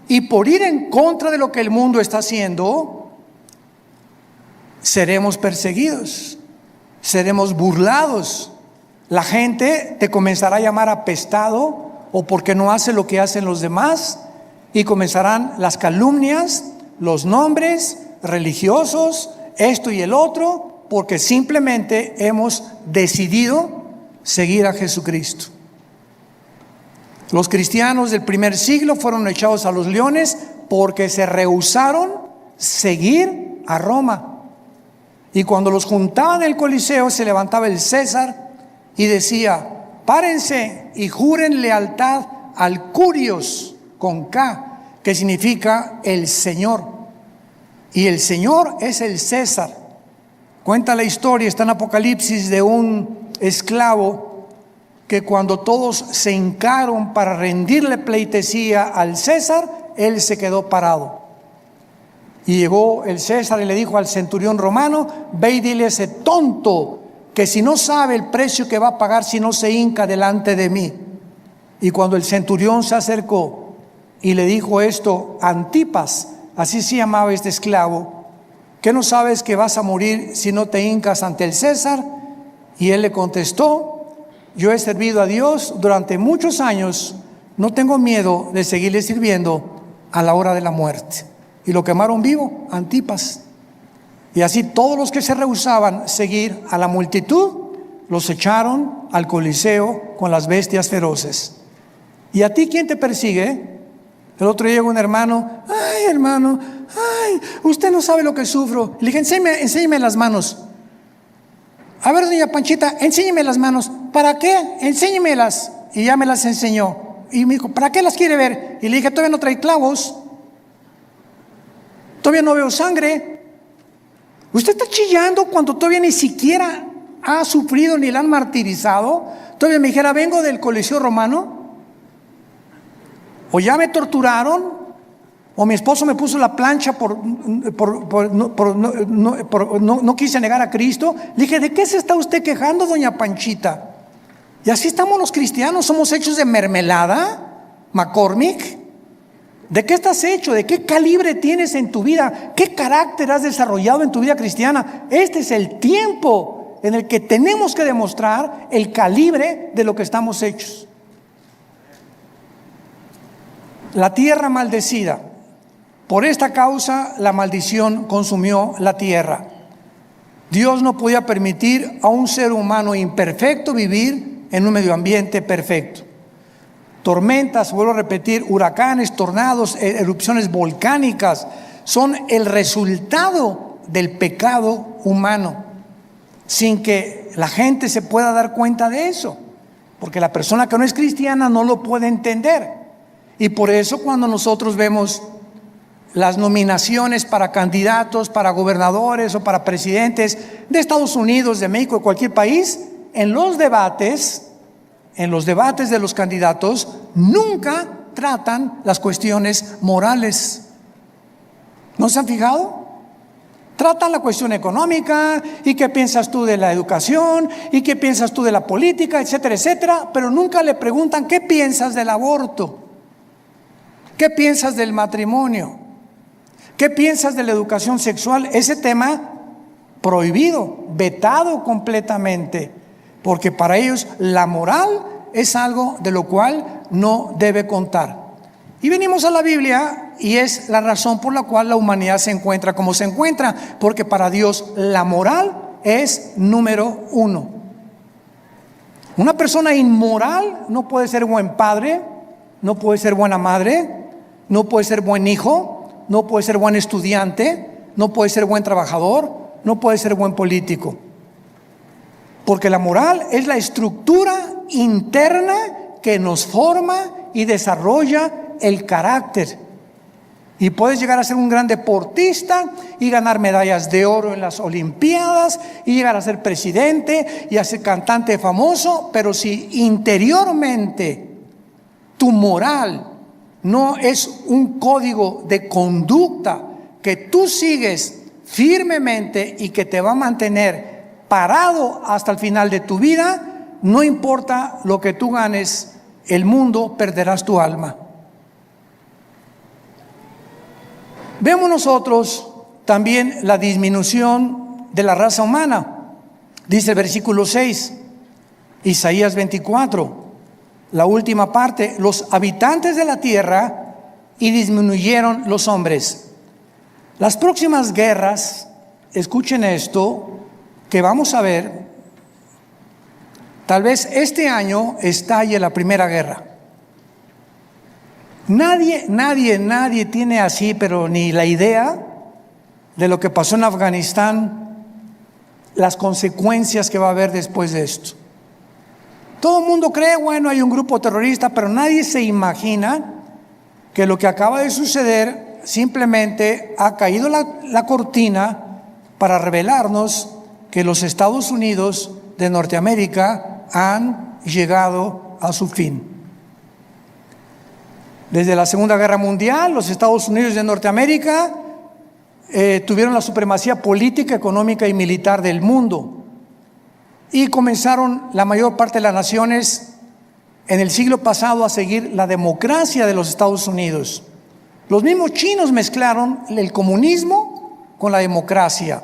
Y por ir en contra de lo que el mundo está haciendo, seremos perseguidos, seremos burlados. La gente te comenzará a llamar apestado o porque no hace lo que hacen los demás, y comenzarán las calumnias, los nombres religiosos, esto y el otro, porque simplemente hemos decidido seguir a Jesucristo. Los cristianos del primer siglo fueron echados a los leones porque se rehusaron seguir a Roma. Y cuando los juntaban en el Coliseo, se levantaba el César y decía: párense y juren lealtad al Curios, con K, que significa el Señor. Y el Señor es el César. Cuenta la historia, está en Apocalipsis, de un esclavo que cuando todos se hincaron para rendirle pleitesía al César, él se quedó parado. Y llegó el César y le dijo al centurión romano: ve y dile a ese tonto que si no sabe el precio que va a pagar si no se hinca delante de mí. Y cuando el centurión se acercó y le dijo esto a Antipas, así se llamaba este esclavo, ¿qué no sabes que vas a morir si no te hincas ante el César? Y él le contestó: yo he servido a Dios durante muchos años, no tengo miedo de seguirle sirviendo a la hora de la muerte. Y lo quemaron vivo, Antipas. Y así todos los que se rehusaban seguir a la multitud, los echaron al Coliseo con las bestias feroces. ¿Y a ti quién te persigue? El otro día llegó un hermano: ay, hermano, ay, usted no sabe lo que sufro. Le dije: enséñeme las manos. A ver, doña Panchita, enséñeme las manos. ¿Para qué? Enséñemelas. Y ya me las enseñó. Y me dijo: ¿para qué las quiere ver? Y le dije: todavía no trae clavos, todavía no veo sangre. Usted está chillando cuando todavía ni siquiera ha sufrido ni la han martirizado. Todavía me dijera: vengo del Coliseo Romano, o ya me torturaron, o mi esposo me puso la plancha por no quise negar a Cristo. Le dije: ¿de qué se está usted quejando, doña Panchita? Y así estamos los cristianos, somos hechos de mermelada, McCormick. ¿De qué estás hecho? ¿De qué calibre tienes en tu vida? ¿Qué carácter has desarrollado en tu vida cristiana? Este es el tiempo en el que tenemos que demostrar el calibre de lo que estamos hechos. La tierra maldecida. Por esta causa la maldición consumió la tierra. Dios no podía permitir a un ser humano imperfecto vivir en un medio ambiente perfecto. Tormentas, vuelvo a repetir, huracanes, tornados, erupciones volcánicas son el resultado del pecado humano, sin que la gente se pueda dar cuenta de eso, porque la persona que no es cristiana no lo puede entender. Y por eso cuando nosotros vemos las nominaciones para candidatos, para gobernadores o para presidentes de Estados Unidos, de México, de cualquier país, en los debates de los candidatos nunca tratan las cuestiones morales. ¿No se han fijado? Tratan la cuestión económica, y qué piensas tú de la educación, y qué piensas tú de la política, etcétera, etcétera, pero nunca le preguntan: ¿qué piensas del aborto? ¿Qué piensas del matrimonio? ¿Qué piensas de la educación sexual? Ese tema prohibido, vetado completamente. porque para ellos la moral es algo de lo cual no debe contar. Y venimos a la Biblia y es la razón por la cual la humanidad se encuentra como se encuentra, porque para Dios la moral es número uno. Una persona inmoral no puede ser buen padre, no puede ser buena madre, no puede ser buen hijo, no puede ser buen estudiante, no puede ser buen trabajador, no puede ser buen político. Porque la moral es la estructura interna que nos forma y desarrolla el carácter. Y puedes llegar a ser un gran deportista y ganar medallas de oro en las Olimpiadas y llegar a ser presidente y a ser cantante famoso, pero si interiormente tu moral no es un código de conducta que tú sigues firmemente y que te va a mantener parado hasta el final de tu vida, no importa lo que tú ganes el mundo, perderás tu alma. Vemos nosotros también la disminución de la raza humana. Dice el versículo 6, Isaías 24, la última parte: los habitantes de la tierra y disminuyeron los hombres. Las próximas guerras, escuchen esto, que vamos a ver, tal vez este año estalle la primera guerra. Nadie tiene así, pero ni la idea de lo que pasó en Afganistán, las consecuencias que va a haber después de esto. Todo el mundo cree, bueno, hay un grupo terrorista, pero nadie se imagina que lo que acaba de suceder simplemente ha caído la cortina para revelarnos que los Estados Unidos de Norteamérica han llegado a su fin. Desde la Segunda Guerra Mundial, los Estados Unidos de Norteamérica tuvieron la supremacía política, económica y militar del mundo. Y comenzaron la mayor parte de las naciones en el siglo pasado a seguir la democracia de los Estados Unidos. Los mismos chinos mezclaron el comunismo con la democracia.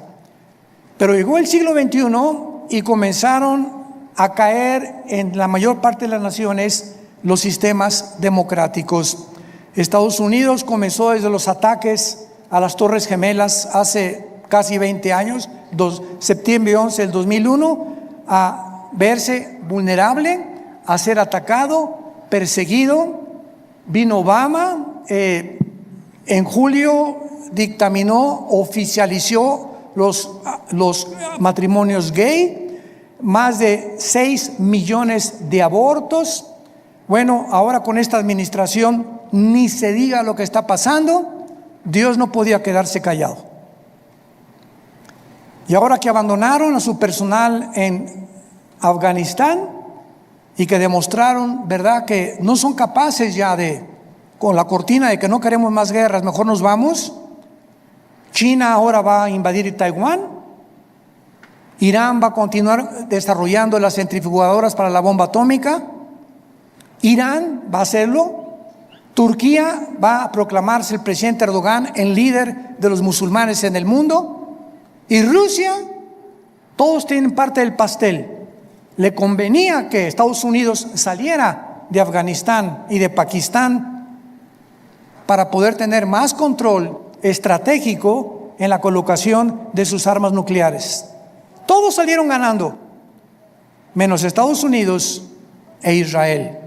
Pero llegó el siglo XXI y comenzaron a caer en la mayor parte de las naciones los sistemas democráticos. Estados Unidos comenzó desde los ataques a las Torres Gemelas hace casi 20 años, septiembre 11 del 2001, a verse vulnerable, a ser atacado, perseguido. Vino Obama, en julio dictaminó, oficializó los matrimonios gay, más de 6 millones de abortos. Bueno, ahora con esta administración ni se diga lo que está pasando. Dios no podía quedarse callado. Y ahora que abandonaron a su personal en Afganistán y que demostraron, ¿verdad?, que no son capaces ya con la cortina de que no queremos más guerras, mejor nos vamos. China ahora va a invadir Taiwán. Irán va a continuar desarrollando las centrifugadoras para la bomba atómica. Irán va a hacerlo. Turquía va a proclamarse el presidente Erdogan el líder de los musulmanes en el mundo. Y Rusia, todos tienen parte del pastel. Le convenía que Estados Unidos saliera de Afganistán y de Pakistán para poder tener más control estratégico en la colocación de sus armas nucleares. Todos salieron ganando, menos Estados Unidos e Israel.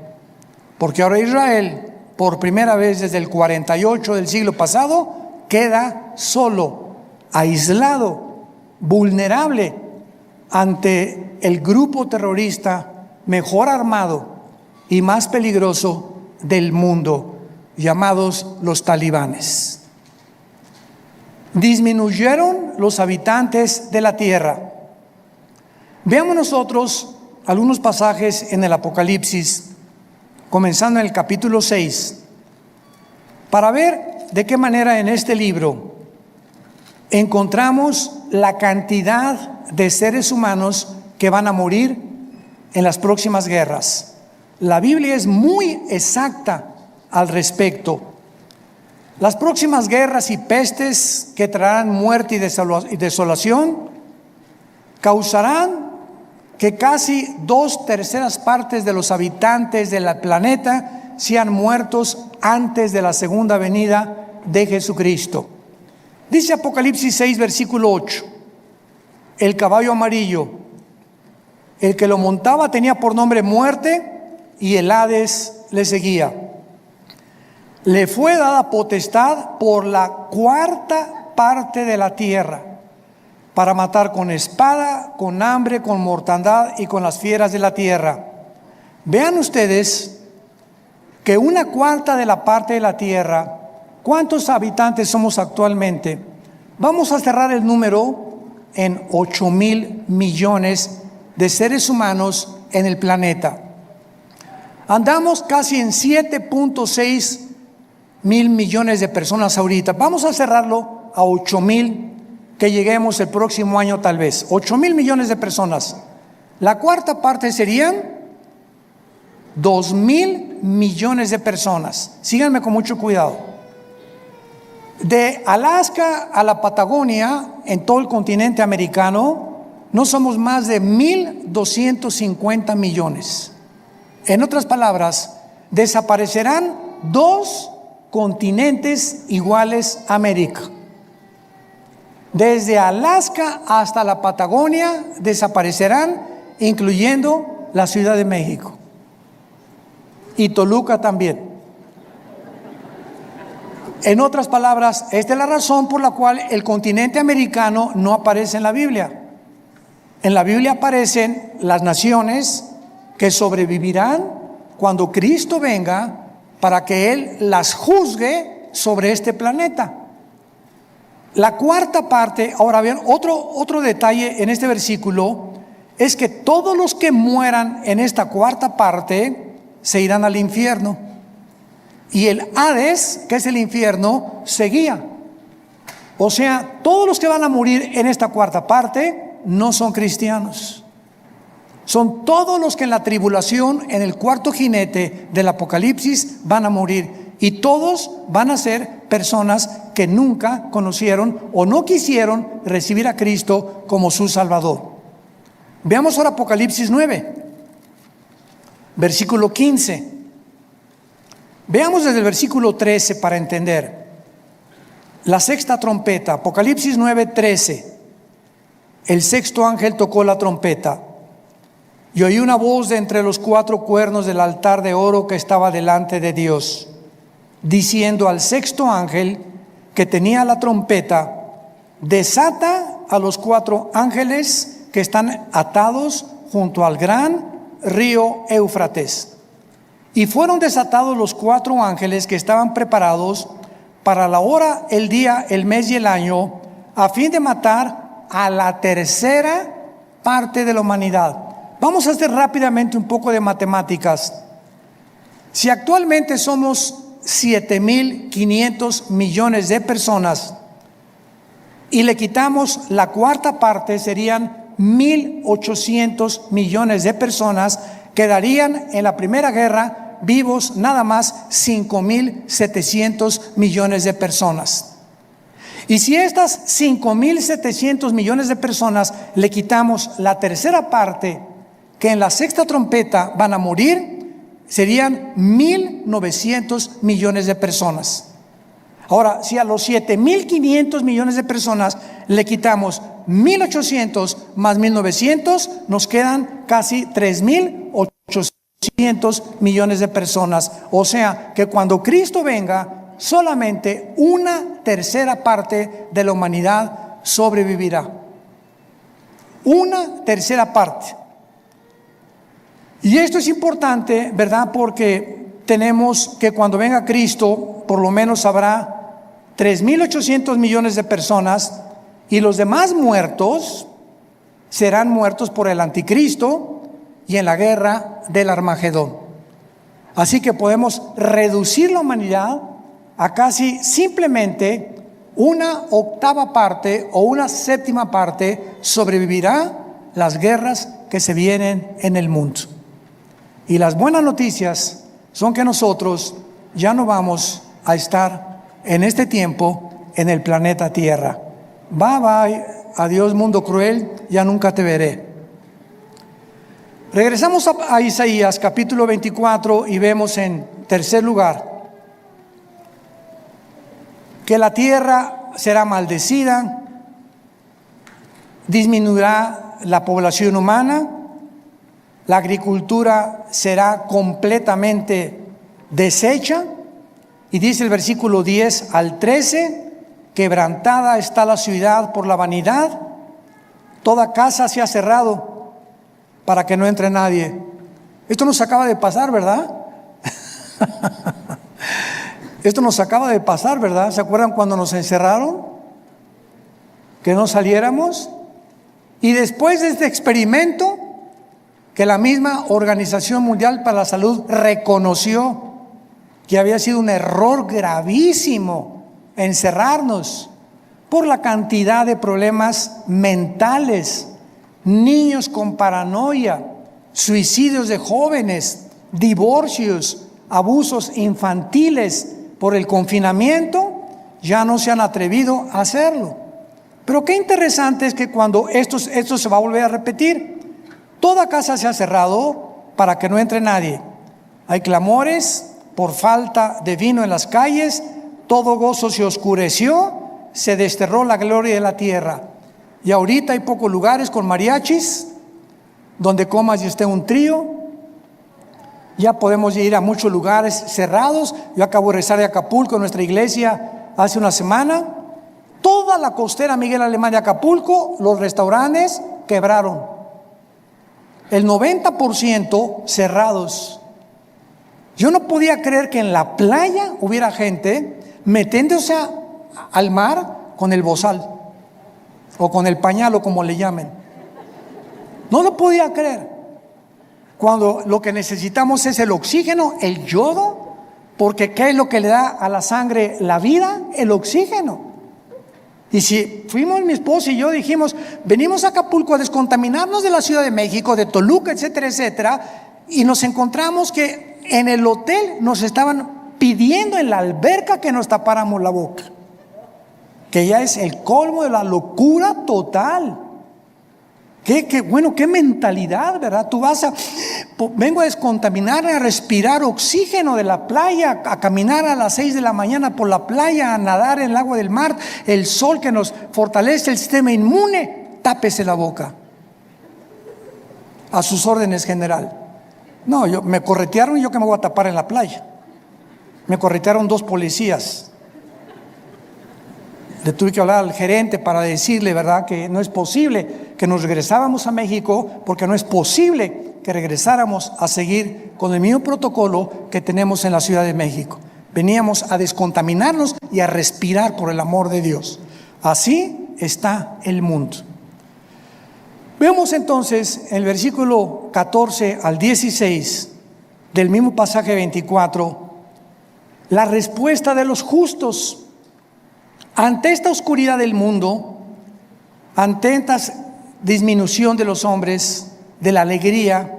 Porque ahora Israel, por primera vez desde el 48 del siglo pasado, queda solo, aislado, vulnerable ante el grupo terrorista mejor armado y más peligroso del mundo, llamados los talibanes. Disminuyeron los habitantes de la tierra. Veamos nosotros algunos pasajes en el Apocalipsis, comenzando en el capítulo 6, para ver de qué manera en este libro encontramos la cantidad de seres humanos que van a morir en las próximas guerras. La Biblia es muy exacta al respecto. Las próximas guerras y pestes que traerán muerte y desolación causarán que casi 2/3 partes de los habitantes del planeta sean muertos antes de la segunda venida de Jesucristo. Dice Apocalipsis 6, versículo 8, el caballo amarillo, el que lo montaba tenía por nombre Muerte, y el Hades le seguía. Le fue dada potestad por la 1/4 parte de la tierra, para matar con espada, con hambre, con mortandad y con las fieras de la tierra. Vean ustedes que 1/4 de la parte de la tierra, ¿cuántos habitantes somos actualmente? Vamos a cerrar el número en 8,000 millones de seres humanos en el planeta. Andamos casi en 7.6 mil millones de personas ahorita. Vamos a cerrarlo a 8,000, que lleguemos el próximo año tal vez. 8,000 millones de personas. La 1/4 parte serían 2,000 millones de personas. Síganme con mucho cuidado. De Alaska a la Patagonia, en todo el continente americano, no somos más de 1,250 millones. En otras palabras, desaparecerán 2 continentes iguales a América. Desde Alaska hasta la Patagonia desaparecerán, incluyendo la Ciudad de México y Toluca también. En otras palabras, esta es la razón por la cual el continente americano no aparece en la Biblia. En la Biblia aparecen las naciones que sobrevivirán cuando Cristo venga para que Él las juzgue sobre este planeta. La 1/4 parte, ahora bien, otro detalle en este versículo es que todos los que mueran en esta 1/4 parte se irán al infierno. Y el Hades, que es el infierno, seguía. O sea, todos los que van a morir en esta 1/4 parte no son cristianos. Son todos los que en la tribulación, en el 4º jinete del Apocalipsis, van a morir. Y todos van a ser personas que nunca conocieron o no quisieron recibir a Cristo como su Salvador. Veamos ahora Apocalipsis 9, versículo 15. Veamos desde el versículo 13 para entender. La 6ª trompeta, Apocalipsis 9, 13. El 6º ángel tocó la trompeta, y oí una voz de entre los 4 cuernos del altar de oro que estaba delante de Dios, diciendo al 6º ángel que tenía la trompeta: desata a los 4 ángeles que están atados junto al gran río Éufrates. Y fueron desatados los 4 ángeles que estaban preparados para la hora, el día, el mes y el año, a fin de matar a la 1/3 parte de la humanidad. Vamos a hacer rápidamente un poco de matemáticas. Si actualmente somos 7,500 millones de personas y le quitamos la 1/4 parte, serían 1,800 millones de personas, quedarían en la Primera Guerra vivos nada más 5,700 millones de personas. Y si estas 5,700 millones de personas le quitamos la 1/3 parte, que en la 6ª trompeta van a morir, serían 1,900 millones de personas. Ahora, si a los 7,500 millones de personas le quitamos 1,800 más 1,900, nos quedan casi 3,800 millones de personas. O sea, que cuando Cristo venga, solamente 1/3 parte de la humanidad sobrevivirá. 1/3 parte. Y esto es importante, ¿verdad? Porque tenemos que cuando venga Cristo, por lo menos habrá 3,800 millones de personas, y los demás muertos serán muertos por el anticristo y en la guerra del Armagedón. Así que podemos reducir la humanidad a casi simplemente 1/8 parte o 1/7 parte sobrevivirá las guerras que se vienen en el mundo. Y las buenas noticias son que nosotros ya no vamos a estar en este tiempo en el planeta Tierra. Bye bye, adiós mundo cruel, ya nunca te veré. Regresamos a Isaías capítulo 24 y vemos en tercer lugar que la tierra será maldecida, disminuirá la población humana, la agricultura será completamente deshecha, y dice el versículo 10 al 13, quebrantada está la ciudad por la vanidad, toda casa se ha cerrado para que no entre nadie. Esto nos acaba de pasar, ¿verdad? Esto nos acaba de pasar, ¿verdad? ¿Se acuerdan cuando nos encerraron? Que no saliéramos. Y después de este experimento, que la misma Organización Mundial para la Salud reconoció que había sido un error gravísimo encerrarnos por la cantidad de problemas mentales, niños con paranoia, suicidios de jóvenes, divorcios, abusos infantiles por el confinamiento, ya no se han atrevido a hacerlo. Pero qué interesante es que cuando esto se va a volver a repetir, toda casa se ha cerrado para que no entre nadie. Hay clamores por falta de vino en las calles, todo gozo se oscureció, se desterró la gloria de la tierra. Y ahorita hay pocos lugares con mariachis donde comas y esté un trío. Ya podemos ir a muchos lugares cerrados. Yo acabo de regresar de Acapulco, en nuestra iglesia, hace una semana. Toda la costera Miguel Alemán de Acapulco, los restaurantes quebraron. El 90% cerrados. Yo no podía creer que en la playa hubiera gente metiéndose al mar con el bozal o con el pañal o como le llamen. No lo podía creer. Cuando lo que necesitamos es el oxígeno, el yodo, porque ¿qué es lo que le da a la sangre la vida? El oxígeno. Y si fuimos mi esposo y yo, dijimos, venimos a Acapulco a descontaminarnos de la Ciudad de México, de Toluca, etcétera, etcétera, y nos encontramos que en el hotel nos estaban pidiendo en la alberca que nos tapáramos la boca, que ya es el colmo de la locura total. Qué mentalidad, ¿verdad? Tú vengo a descontaminarme, a respirar oxígeno de la playa, a caminar a las 6 de la mañana por la playa, a nadar en el agua del mar, el sol que nos fortalece el sistema inmune, tápese la boca. A sus órdenes, general. No, me corretearon y yo que me voy a tapar en la playa. Me corretearon 2 policías. Le tuve que hablar al gerente para decirle, ¿verdad?, que no es posible que nos regresábamos a México, porque no es posible que regresáramos a seguir con el mismo protocolo que tenemos en la Ciudad de México. Veníamos a descontaminarnos y a respirar por el amor de Dios. Así está el mundo. Vemos entonces el versículo 14 al 16 del mismo pasaje 24, la respuesta de los justos. Ante esta oscuridad del mundo, ante esta disminución de los hombres, de la alegría,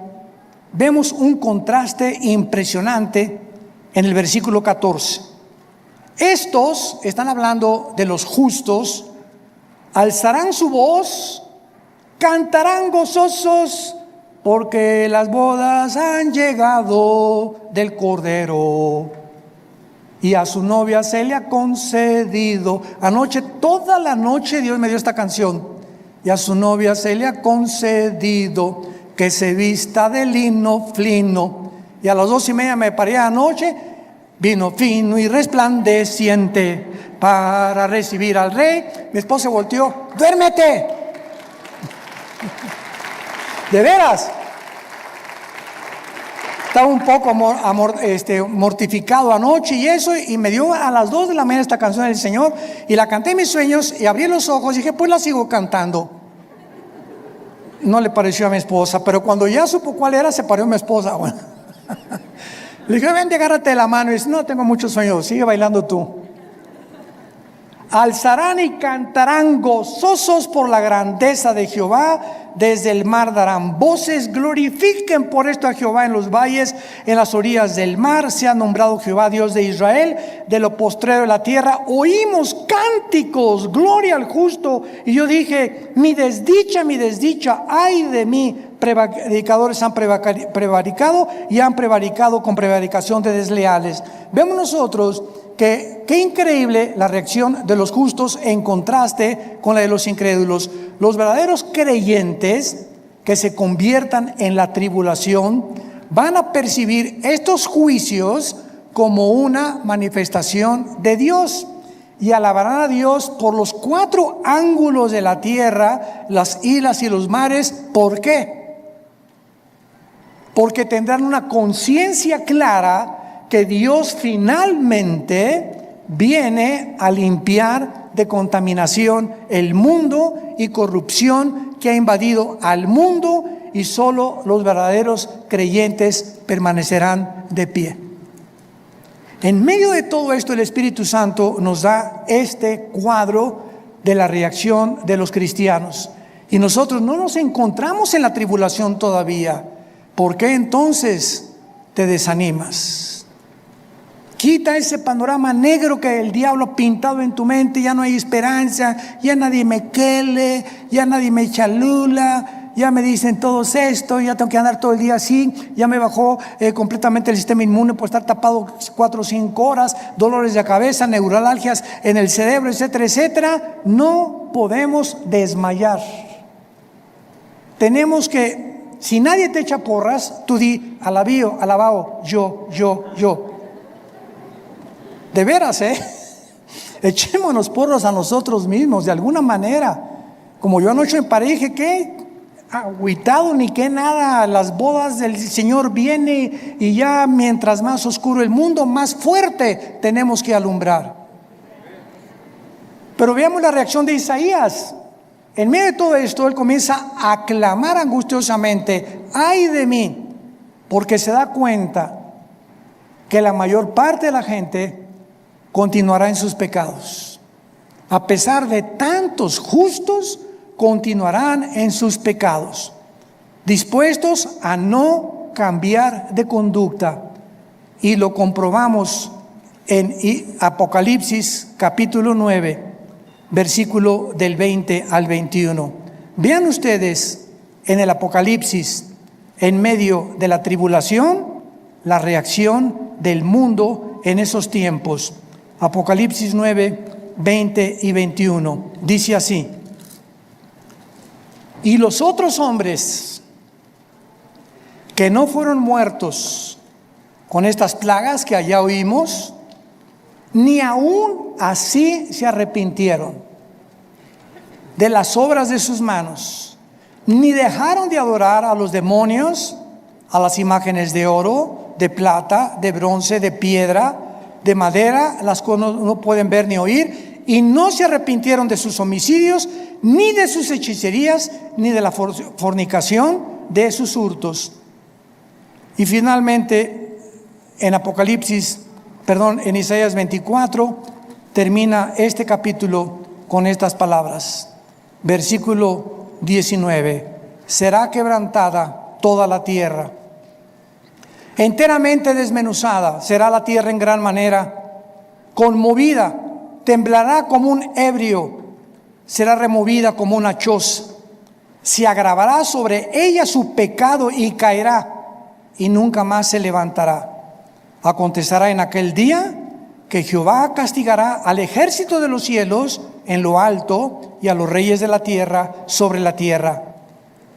vemos un contraste impresionante en el versículo 14. Estos, están hablando de los justos, alzarán su voz, cantarán gozosos, porque las bodas han llegado del Cordero. Y a su novia se le ha concedido. Anoche, toda la noche, Dios me dio esta canción. Y a su novia se le ha concedido que se vista de lino fino. Y a las 2:30 me paré anoche, vino fino y resplandeciente para recibir al rey. Mi esposa se volteó, ¡duérmete! ¿De veras? Estaba un poco mortificado anoche y eso, y me dio a las 2 de la mañana esta canción del Señor, y la canté en mis sueños, y abrí los ojos y dije, pues la sigo cantando. No le pareció a mi esposa, pero cuando ya supo cuál era, se paró mi esposa. Bueno. Le dije, ven, agárrate de la mano, y dice, no, tengo muchos sueños, sigue bailando tú. Alzarán y cantarán gozosos por la grandeza de Jehová, desde el mar darán voces, glorifiquen por esto a Jehová en los valles, en las orillas del mar, se ha nombrado Jehová Dios de Israel, de lo postrero de la tierra, oímos cánticos, gloria al justo. Y yo dije, mi desdicha, ay de mí, prevaricadores han prevaricado y han prevaricado con prevaricación de desleales. Vemos nosotros que qué increíble la reacción de los justos en contraste con la de los incrédulos. Los verdaderos creyentes que se conviertan en la tribulación van a percibir estos juicios como una manifestación de Dios y alabarán a Dios por los 4 ángulos de la tierra, las islas y los mares. ¿Por qué? Porque tendrán una conciencia clara que Dios finalmente viene a limpiar de contaminación el mundo y corrupción que ha invadido al mundo, y solo los verdaderos creyentes permanecerán de pie. En medio de todo esto, el Espíritu Santo nos da este cuadro de la reacción de los cristianos. Y nosotros no nos encontramos en la tribulación todavía. ¿Por qué entonces te desanimas? Quita ese panorama negro que el diablo ha pintado en tu mente. Ya no hay esperanza, ya nadie me quele, ya nadie me chalula, ya me dicen todos esto, ya tengo que andar todo el día así, ya me bajó completamente el sistema inmune por estar tapado 4 o 5 horas, dolores de cabeza, neuralgias en el cerebro, etcétera, etcétera. No podemos desmayar. Tenemos que, si nadie te echa porras, tú di, alabao, yo. De veras, echémonos porras a nosotros mismos de alguna manera. Como yo anoche en pareja, ¿qué? Agüitado ni que nada, las bodas del Señor viene y ya mientras más oscuro el mundo, más fuerte tenemos que alumbrar. Pero veamos la reacción de Isaías. En medio de todo esto, él comienza a clamar angustiosamente: ¡ay de mí! Porque se da cuenta que la mayor parte de la gente continuará en sus pecados. A pesar de tantos justos, continuarán en sus pecados, dispuestos a no cambiar de conducta. Y lo comprobamos en Apocalipsis capítulo 9, versículo del 20 al 21. Vean ustedes en el Apocalipsis, en medio de la tribulación, la reacción del mundo en esos tiempos. Apocalipsis 9, 20 y 21. Dice así: y los otros hombres que no fueron muertos con estas plagas que allá oímos, ni aún así se arrepintieron de las obras de sus manos, ni dejaron de adorar a los demonios, a las imágenes de oro, de plata, de bronce, de piedra, de madera, las cuales no pueden ver ni oír, y no se arrepintieron de sus homicidios, ni de sus hechicerías, ni de la fornicación, de sus hurtos. Y finalmente, en Isaías 24, termina este capítulo con estas palabras. Versículo 19: será quebrantada toda la tierra, enteramente desmenuzada será la tierra en gran manera, conmovida, temblará como un ebrio, será removida como una choza, se agravará sobre ella su pecado y caerá, y nunca más se levantará. Acontecerá en aquel día que Jehová castigará al ejército de los cielos en lo alto y a los reyes de la tierra sobre la tierra.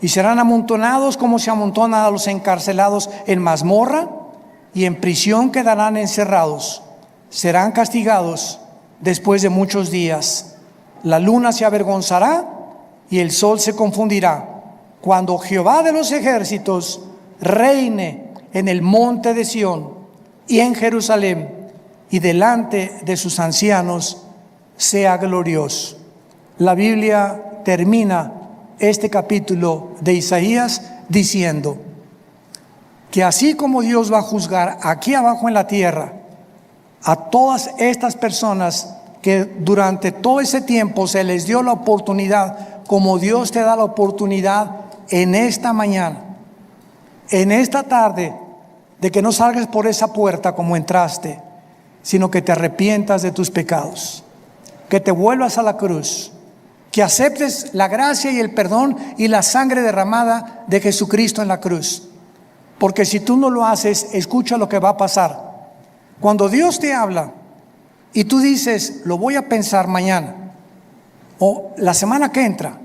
Y serán amontonados como se amontonan a los encarcelados en mazmorra, y en prisión quedarán encerrados. Serán castigados después de muchos días. La luna se avergonzará y el sol se confundirá, cuando Jehová de los ejércitos reine en el monte de Sión y en Jerusalén, y delante de sus ancianos sea glorioso. La Biblia termina este capítulo de Isaías diciendo que así como Dios va a juzgar aquí abajo en la tierra a todas estas personas que durante todo ese tiempo se les dio la oportunidad, como Dios te da la oportunidad en esta mañana, en esta tarde, de que no salgas por esa puerta como entraste, sino que te arrepientas de tus pecados, que te vuelvas a la cruz, que aceptes la gracia y el perdón y la sangre derramada de Jesucristo en la cruz. Porque si tú no lo haces, escucha lo que va a pasar. Cuando Dios te habla y tú dices, lo voy a pensar mañana, o la semana que entra,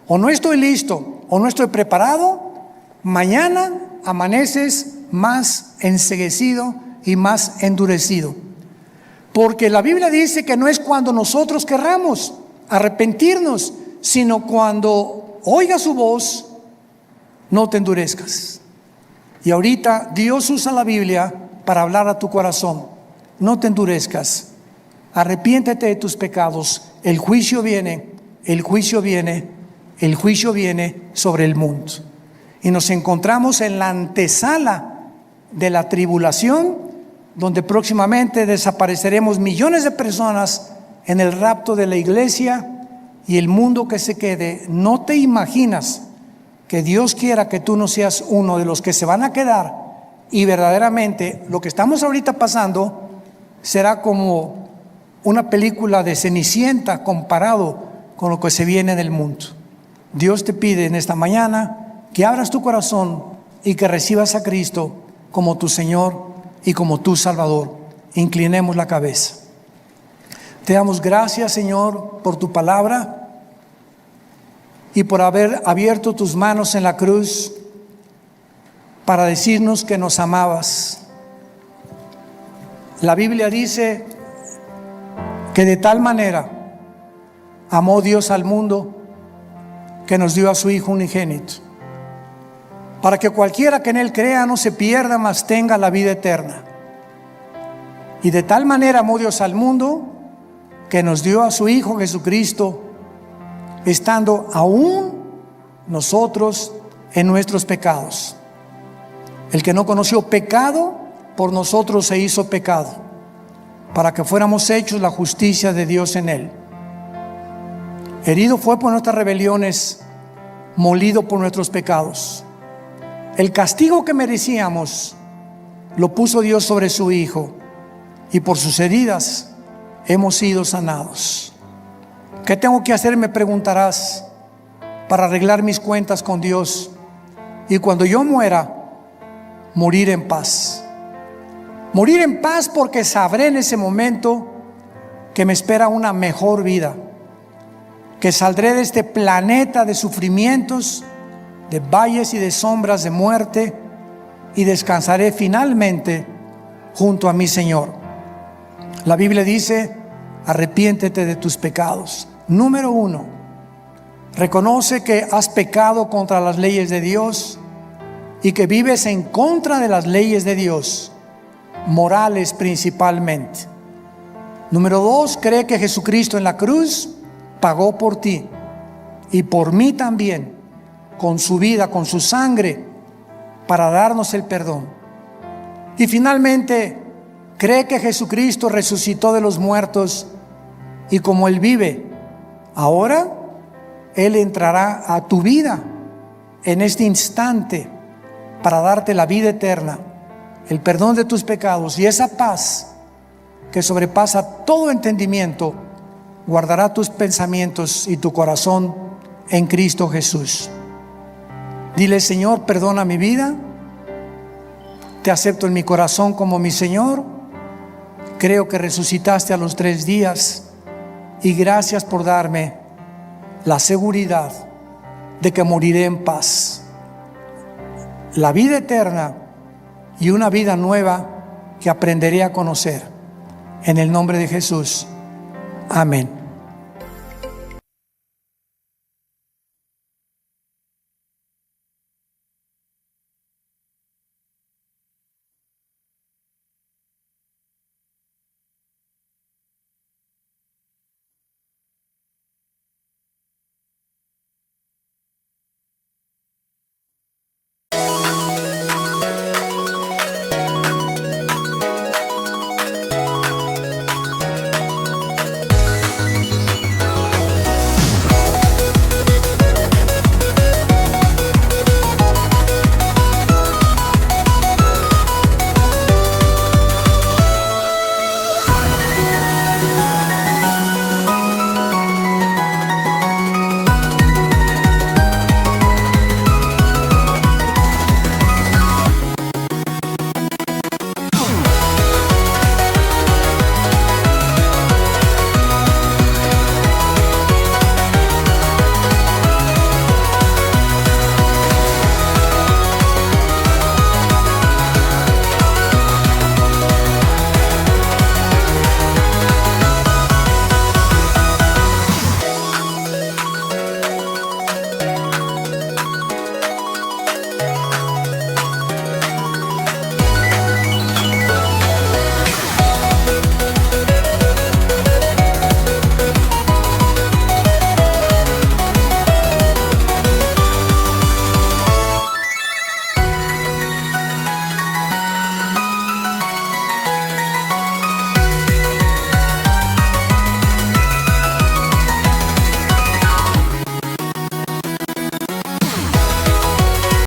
o no estoy listo, o no estoy preparado, mañana amaneces más enceguecido y más endurecido. Porque la Biblia dice que no es cuando nosotros querramos arrepentirnos, sino cuando oigas su voz, no te endurezcas. Y ahorita Dios usa la Biblia para hablar a tu corazón. No te endurezcas. Arrepiéntete de tus pecados. El juicio viene, el juicio viene, el juicio viene sobre el mundo. Y nos encontramos en la antesala de la tribulación, donde próximamente desapareceremos millones de personas en el rapto de la iglesia y el mundo que se quede. No te imaginas que Dios quiera que tú no seas uno de los que se van a quedar, y verdaderamente lo que estamos ahorita pasando será como una película de Cenicienta comparado con lo que se viene en el mundo. Dios te pide en esta mañana que abras tu corazón y que recibas a Cristo como tu Señor y como tu Salvador. Inclinemos la cabeza. Te damos gracias, Señor, por tu palabra y por haber abierto tus manos en la cruz para decirnos que nos amabas. La Biblia dice que de tal manera amó Dios al mundo que nos dio a su Hijo unigénito, para que cualquiera que en Él crea no se pierda, mas tenga la vida eterna. Y de tal manera amó Dios al mundo que nos dio a su Hijo Jesucristo, estando aún nosotros en nuestros pecados. El que no conoció pecado, por nosotros se hizo pecado, para que fuéramos hechos la justicia de Dios en Él. Herido fue por nuestras rebeliones, molido por nuestros pecados. El castigo que merecíamos lo puso Dios sobre su Hijo, y por sus heridas hemos sido sanados. ¿Qué tengo que hacer?, me preguntarás, para arreglar mis cuentas con Dios y cuando yo muera, morir en paz. Morir en paz porque sabré en ese momento que me espera una mejor vida, que saldré de este planeta de sufrimientos, de valles y de sombras de muerte, y descansaré finalmente junto a mi Señor. La Biblia dice: arrepiéntete de tus pecados. Número 1, reconoce que has pecado contra las leyes de Dios y que vives en contra de las leyes de Dios, morales principalmente. Número 2, cree que Jesucristo en la cruz pagó por ti y por mí también, con su vida, con su sangre, para darnos el perdón. Y finalmente, cree que Jesucristo resucitó de los muertos, y como Él vive ahora, Él entrará a tu vida en este instante para darte la vida eterna, el perdón de tus pecados y esa paz que sobrepasa todo entendimiento. Guardará tus pensamientos y tu corazón en Cristo Jesús. Dile: Señor, perdona mi vida, te acepto en mi corazón como mi Señor, creo que resucitaste a los 3 días y gracias por darme la seguridad de que moriré en paz, la vida eterna y una vida nueva que aprenderé a conocer. En el nombre de Jesús, amén.